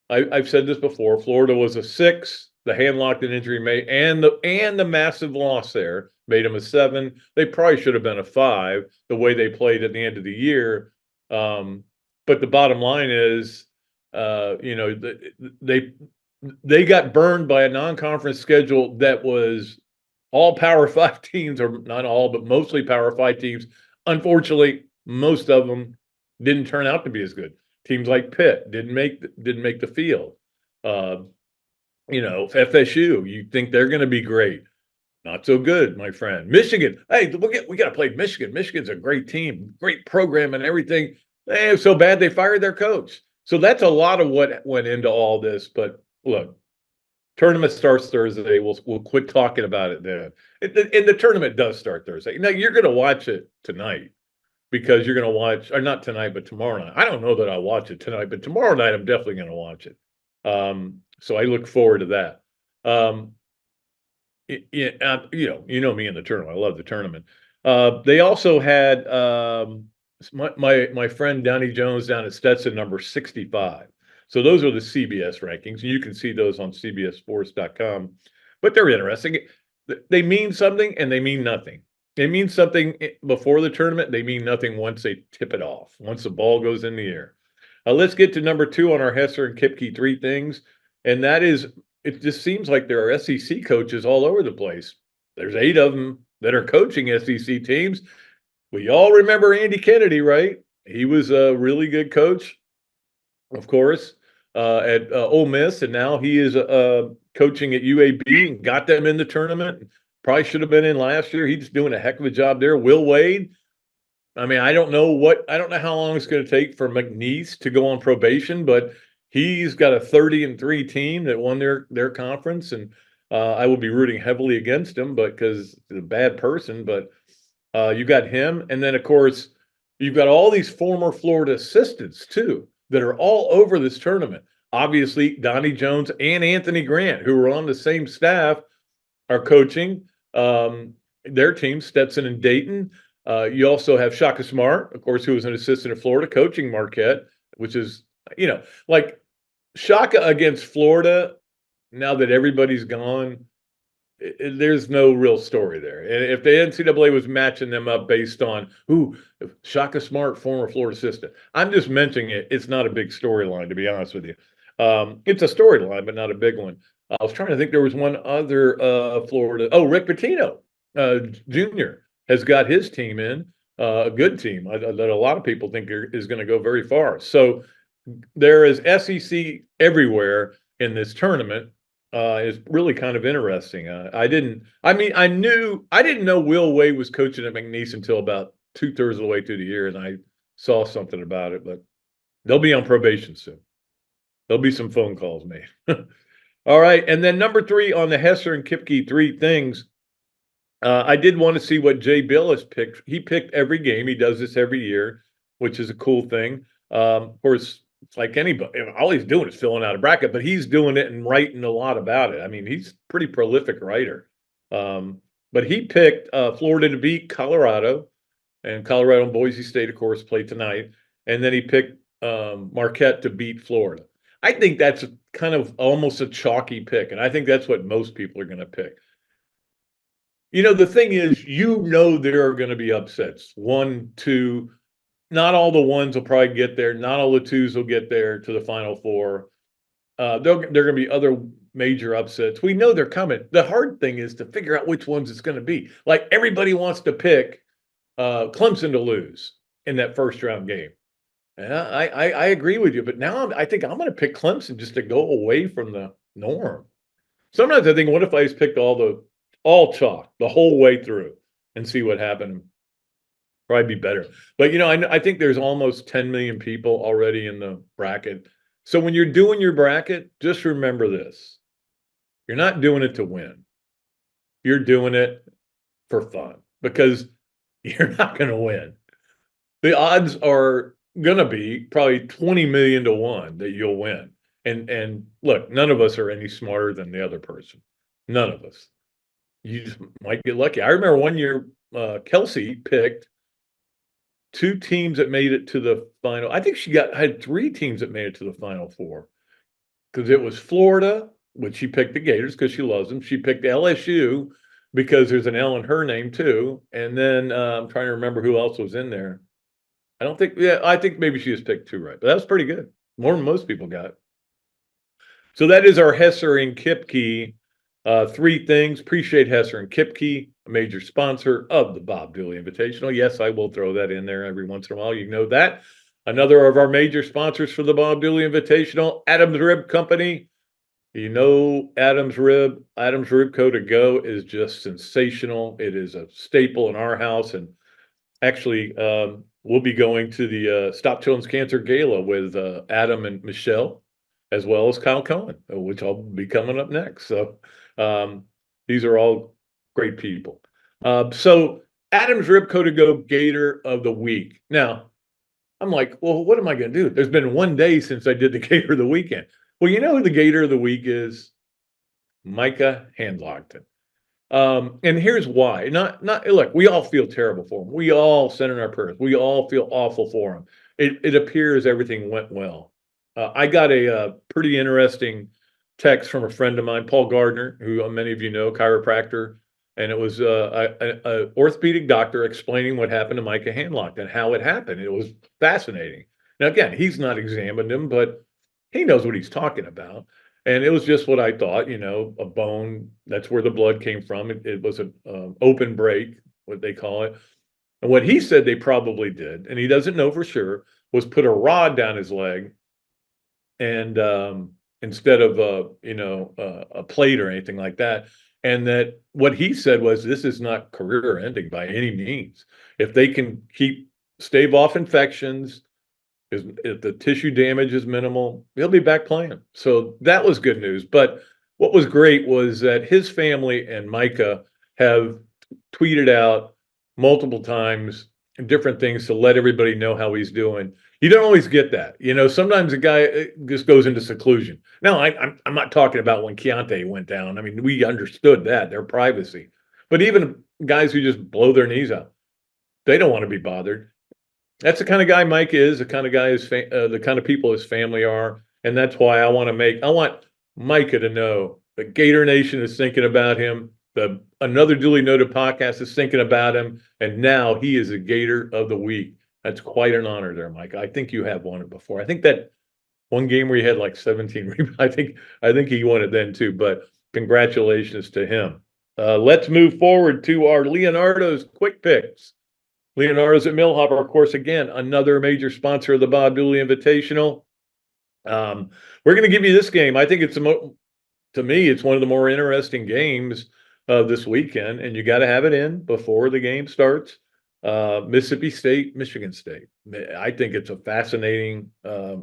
S1: I've said this before. Florida was a 6. The hand-locked and injury and the massive loss there made them a 7. They probably should have been a 5 the way they played at the end of the year. But the bottom line is, they got burned by a non-conference schedule that was all Power 5 teams, or not all, but mostly Power 5 teams. Unfortunately, most of them didn't turn out to be as good. Teams like Pitt didn't make the field. FSU, you think they're going to be great. Not so good, my friend. Michigan, hey, we got to play Michigan. Michigan's a great team, great program and everything. It was so bad they fired their coach. So that's a lot of what went into all this. But look, tournament starts Thursday. We'll quit talking about it then. And the tournament does start Thursday. Now, you're going to watch it tonight. Because you're going to watch, or not tonight, but tomorrow night. I don't know that I'll watch it tonight, but tomorrow night I'm definitely going to watch it. So I look forward to that. You know me in the tournament. I love the tournament. They also had my friend Donnie Jones down at Stetson, number 65. So those are the CBS rankings. You can see those on CBSSports.com. But they're interesting. They mean something and they mean nothing. They mean something before the tournament. They mean nothing once they tip it off, once the ball goes in the air. Let's get to number 2 on our Hesser and Kipke 3 things. And that is, it just seems like there are SEC coaches all over the place. There's 8 of them that are coaching SEC teams. We all remember Andy Kennedy, right? He was a really good coach, of course, at Ole Miss, and now he is coaching at UAB and got them in the tournament. Probably should have been in last year. He's doing a heck of a job there. Will Wade, I mean, I don't know how long it's going to take for McNeese to go on probation, but he's got a 30-3 team that won their conference, and I will be rooting heavily against him, but because he's a bad person. But you got him, and then of course you've got all these former Florida assistants too that are all over this tournament. Obviously, Donnie Jones and Anthony Grant, who were on the same staff, are coaching their team, Stetson and Dayton. You also have Shaka Smart, of course, who was an assistant at Florida, coaching Marquette, which is, like Shaka against Florida. Now that everybody's gone, there's no real story there. And if the NCAA was matching them up based on Shaka Smart, former Florida assistant, I'm just mentioning it. It's not a big storyline, to be honest with you. It's a storyline, but not a big one. I was trying to think. There was one other Florida. Oh, Rick Pitino Jr. has got his team in, a good team that a lot of people think is going to go very far. So there is SEC everywhere in this tournament. Is really kind of interesting. I didn't know Will Wade was coaching at McNeese until about 2/3 of the way through the year, and I saw something about it, but they'll be on probation soon. There'll be some phone calls made. All right, and then number 3 on the Hesser and Kipke 3 things. I did want to see what Jay Billis picked. He picked every game. He does this every year, which is a cool thing. Of course, it's like anybody, all he's doing is filling out a bracket, but he's doing it and writing a lot about it. I mean, he's a pretty prolific writer. But he picked Florida to beat Colorado, and Colorado and Boise State, of course, play tonight. And then he picked Marquette to beat Florida. I think that's kind of almost a chalky pick, and I think that's what most people are going to pick. The thing is, there are going to be upsets. 1, 2. Not all the ones will probably get there. Not all the twos will get there to the Final Four. There are going to be other major upsets. We know they're coming. The hard thing is to figure out which ones it's going to be. Like everybody wants to pick Clemson to lose in that first round game. And I agree with you, but now I think I'm going to pick Clemson just to go away from the norm. Sometimes I think, what if I just picked all chalk the whole way through and see what happened? Probably be better. But, I think there's almost 10 million people already in the bracket. So when you're doing your bracket, just remember this. You're not doing it to win. You're doing it for fun because you're not going to win. The odds are going to be probably 20 million to 1 that you'll win. And look, none of us are any smarter than the other person. None of us. You just might get lucky. I remember one year Kelsey picked 2 teams that made it to the final. I think she had 3 teams that made it to the Final Four, because it was Florida, which she picked the Gators because she loves them. She picked LSU because there's an L in her name too. And then I'm trying to remember who else was in there. I think maybe she just picked 2 right, but that was pretty good. More than most people got. So that is our Hesser and Kipke 3 things. Appreciate Hesser and Kipke, a major sponsor of the Bob Dooley Invitational. Yes, I will throw that in there every once in a while. You know that. Another of our major sponsors for the Bob Dooley Invitational, Adams Rib Company. Adams Rib Co. to go is just sensational. It is a staple in our house. And actually, we'll be going to the Stop Children's Cancer Gala with Adam and Michelle, as well as Kyle Cohen, which I'll be coming up next. So these are all great people. So Adams Rib Co. to go Gator of the Week. Now, I'm like, well, what am I going to do? There's been 1 day since I did the Gator of the Weekend. Well, you know who the Gator of the Week is? Micah Handlockton. And here's why. Look, we all feel terrible for him. We all send in our prayers. We all feel awful for him. It appears everything went well. I got a pretty interesting text from a friend of mine, Paul Gardner, who many of you know, chiropractor, and it was an orthopedic doctor explaining what happened to Micah Handlockton and how it happened. It was fascinating. Now, again, he's not examined him, but he knows what he's talking about. And it was just what I thought, a bone, that's where the blood came from. It was an open break, what they call it. And what he said they probably did, and he doesn't know for sure, was put a rod down his leg, and instead of a plate or anything like that. And that what he said was, this is not career ending by any means. If they can stave off infections, if the tissue damage is minimal, he'll be back playing. So that was good news. But what was great was that his family and Micah have tweeted out multiple times different things to let everybody know how he's doing. You don't always get that. Sometimes a guy just goes into seclusion. Now, I'm not talking about when Keontae went down. I mean, we understood that, their privacy. But even guys who just blow their knees out, they don't want to be bothered. That's the kind of guy Mike is, the kind of guy the kind of people his family are. And that's why I want Micah to know that Gator Nation is thinking about him. Another Dooley Noted podcast is thinking about him. And now he is a Gator of the Week. That's quite an honor there, Mike. I think you have won it before. I think that one game where he had like 17 rebounds, I think he won it then too, but congratulations to him. Let's move forward to our Leonardo's Quick Picks. Leonardo's at Millhopper, of course, again, another major sponsor of the Bob Dooley Invitational. We're going to give you this game. I think to me, it's one of the more interesting games of this weekend, and you got to have it in before the game starts. Mississippi State, Michigan State. I think it's a fascinating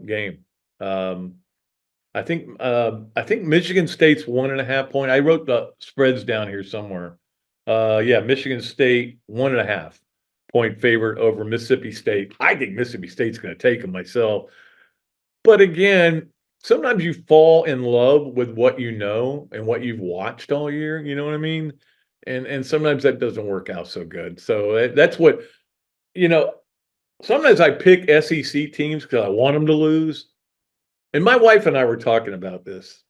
S1: game. I think Michigan State's 1.5 point. I wrote the spreads down here somewhere. Michigan State 1.5 point favorite over Mississippi State. I think Mississippi State's going to take them myself. But again, sometimes you fall in love with what you know and what you've watched all year. You know what I mean? And sometimes that doesn't work out so good. So that's what, sometimes I pick SEC teams because I want them to lose. And my wife and I were talking about this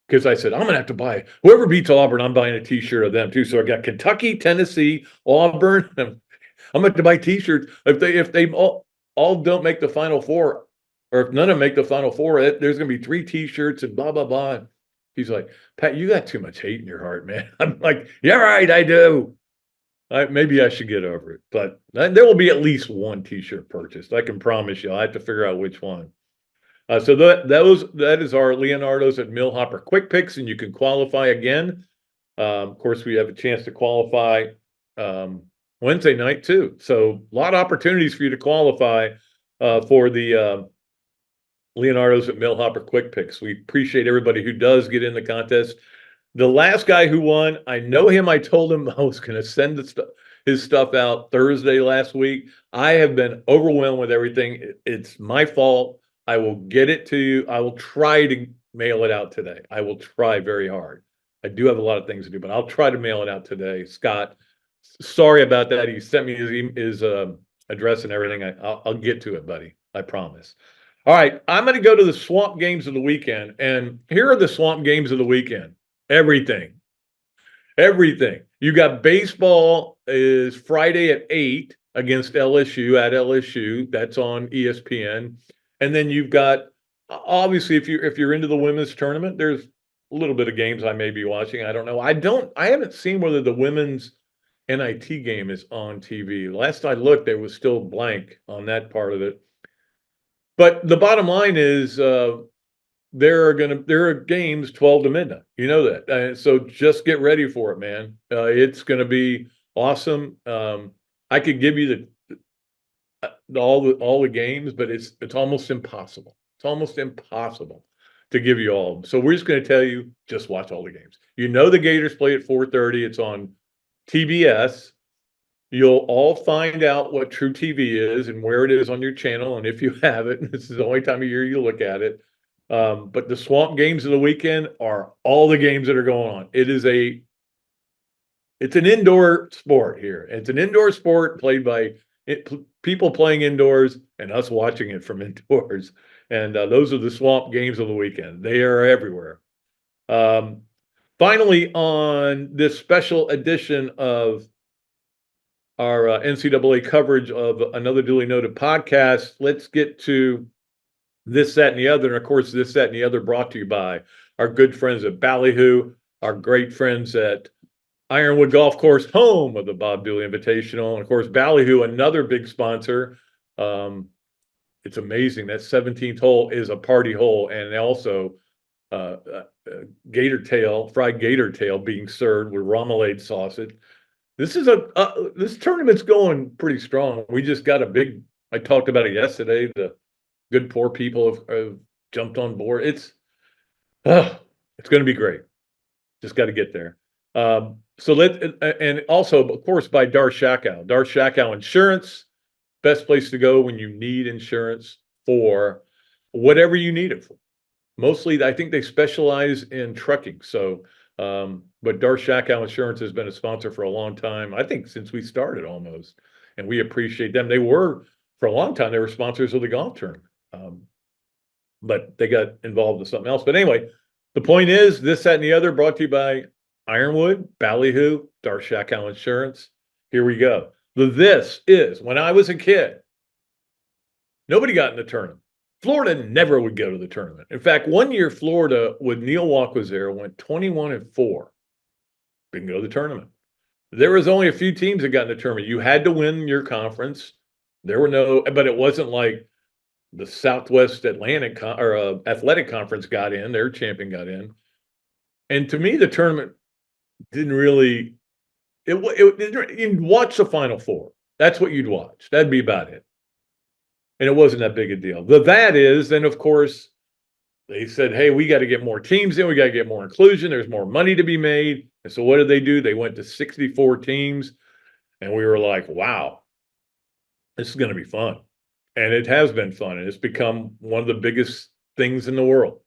S1: because I said, I'm going to have to buy, whoever beats Auburn, I'm buying a T-shirt of them too. So I got Kentucky, Tennessee, Auburn. I'm going to have to buy T-shirts. If they all don't make the Final Four, or if none of them make the Final Four, there's going to be 3 T-shirts and blah, blah, blah. He's like, Pat, you got too much hate in your heart, man. I'm like, yeah, right, I do. Maybe I should get over it. But there will be at least one T-shirt purchased. I can promise you. I have to figure out which one. So that is our Leonardo's at Millhopper Quick Picks, and you can qualify again. Of course, we have a chance to qualify Wednesday night too. So a lot of opportunities for you to qualify for the Leonardo's at Millhopper Quick Picks. We appreciate everybody who does get in the contest. The last guy who won, I know him. I told him I was going to send his stuff out Thursday last week. I have been overwhelmed with everything. It's my fault. I will get it to you. I will try to mail it out today. I will try very hard. I do have a lot of things to do, but I'll try to mail it out today. Scott, sorry about that. He sent me his address and everything. I'll get to it, buddy. I promise. All right, I'm going to go to the swamp games of the weekend, and here are the swamp games of the weekend. Everything. You got baseball is Friday at 8 against LSU at LSU. That's on ESPN. And then you've got, obviously, if you're into the women's tournament, there's a little bit of games I may be watching. I don't know. I haven't seen whether the women's NIT game is on TV. Last I looked, there was still blank on that part of it. But the bottom line is there are games 12 to midnight. You know that. So just get ready for it, man. It's going to be awesome. I could give you all the games, but it's almost impossible. It's almost impossible to give you all of them. So we're just going to tell you, just watch all the games. The Gators play at 4:30. It's on TBS. You'll all find out what True TV is and where it is on your channel. And if you have it, this is the only time of year you look at it. But the swamp games of the weekend are all the games that are going on. It's an indoor sport here. It's an indoor sport played by people playing indoors and us watching it from indoors. And those are the swamp games of the weekend. They are everywhere. Finally, on this special edition of our NCAA coverage of another Dooley Noted podcast, let's get to this, that, and the other. And of course, this, that, and the other brought to you by our good friends at Ballyhoo, our great friends at Ironwood Golf Course, home of the Bob Dooley Invitational. And of course, Ballyhoo, another big sponsor. It's amazing. That 17th hole is a party hole. And also fried gator tail being served with remoulade sausage. This is this tournament's going pretty strong. We just got I talked about it yesterday. The good poor people have jumped on board. It's going to be great. Just got to get there. And also, of course, by Dar Shakow Insurance, best place to go when you need insurance for whatever you need it for. Mostly, I think they specialize in trucking. So, but Dar Shakow Insurance has been a sponsor for a long time. I think since we started almost, and we appreciate them. They were for a long time. They were sponsors of the golf tournament, but they got involved with something else. But anyway, the point is, this, that, and the other, brought to you by Ironwood, Ballyhoo, Dar Shakow Insurance. Here we go. This is, when I was a kid, nobody got in the tournament. Florida never would go to the tournament. In fact, one year Florida, when Neil Walk was there, went 21-4. Didn't go to the tournament. There was only a few teams that got in the tournament. You had to win your conference. There were but it wasn't like the Southwest Atlantic Athletic Conference got in. Their champion got in. And to me, the tournament didn't really. You'd watch the Final Four. That's what you'd watch. That'd be about it. And it wasn't that big a deal. Then of course, they said, hey, we got to get more teams in. We got to get more inclusion. There's more money to be made. And so what did they do? They went to 64 teams. And we were like, wow, this is going to be fun. And it has been fun. And it's become one of the biggest things in the world,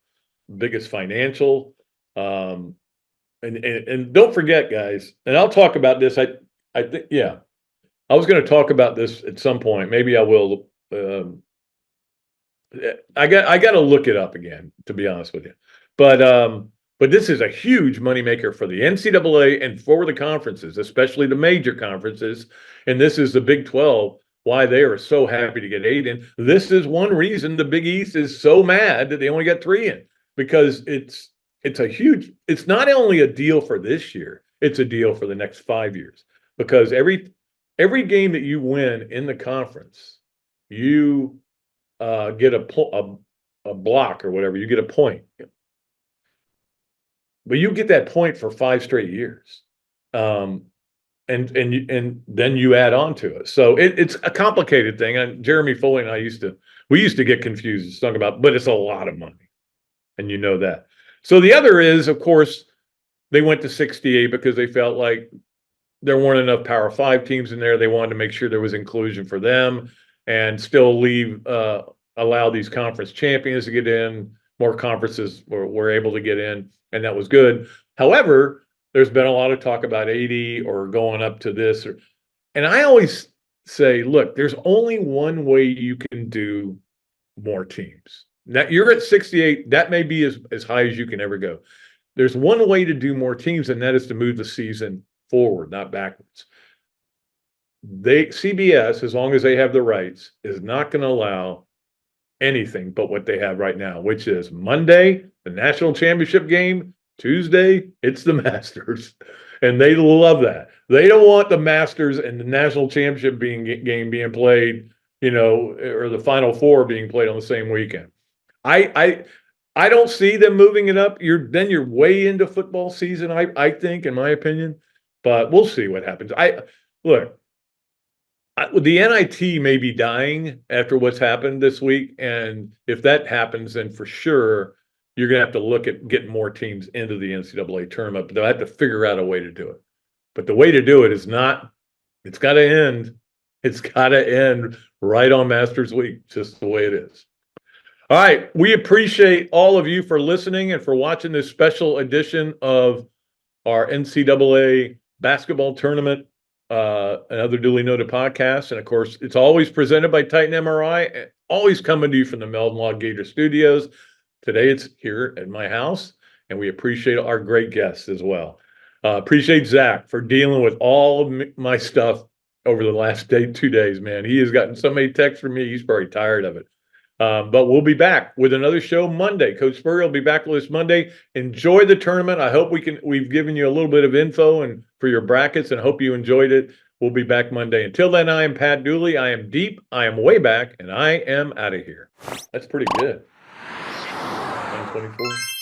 S1: biggest financial. And don't forget, guys, and I'll talk about this. I think, yeah, I was going to talk about this at some point. Maybe I will. I got to look it up again, to be honest with you. But this is a huge moneymaker for the NCAA and for the conferences, especially the major conferences. And this is the Big 12, why they are so happy to get 8 in. This is one reason the Big East is so mad that they only got 3 in, because it's not only a deal for this year, it's a deal for the next 5 years, because every game that you win in the conference, you get a block or whatever, you get a point. But you get that point for 5 straight years. And then you add on to it. So it's a complicated thing. And Jeremy Foley and I used to get confused talking about, but it's a lot of money. And you know that. So the other is, of course, they went to 68 because they felt like there weren't enough Power 5 teams in there. They wanted to make sure there was inclusion for them and still allow these conference champions to get in. More conferences were able to get in, and that was good. However, there's been a lot of talk about 80 or going up to this. And I always say, look, there's only one way you can do more teams. Now, you're at 68. That may be as high as you can ever go. There's one way to do more teams, and that is to move the season forward, not backwards. CBS, as long as they have the rights, is not going to allow anything but what they have right now, which is Monday, the national championship game, Tuesday, it's the Masters. And they love that. They don't want the Masters and the national championship game being played, or the Final Four being played on the same weekend. I don't see them moving it up. You're way into football season, I think, in my opinion. But we'll see what happens. The NIT may be dying after what's happened this week, and if that happens, then for sure you're going to have to look at getting more teams into the NCAA tournament. But they'll have to figure out a way to do it. But the way to do it is not. It's got to end. It's got to end right on Masters Week, just the way it is. All right, we appreciate all of you for listening and for watching this special edition of our NCAA basketball tournament. Another duly noted podcast. And of course, it's always presented by Titan MRI, always coming to you from the Meldon Law Gator Studios. Today it's here at my house, and we appreciate our great guests as well. Appreciate Zach for dealing with all of my stuff over the last 2 days, man. He has gotten so many texts from me, he's probably tired of it. But we'll be back with another show Monday. Coach Spurrier will be back with us Monday. Enjoy the tournament. I hope we've given you a little bit of info and for your brackets, and hope you enjoyed it. We'll be back Monday. Until then, I am Pat Dooley. I am deep. I am way back, and I am out of here. That's pretty good. 124.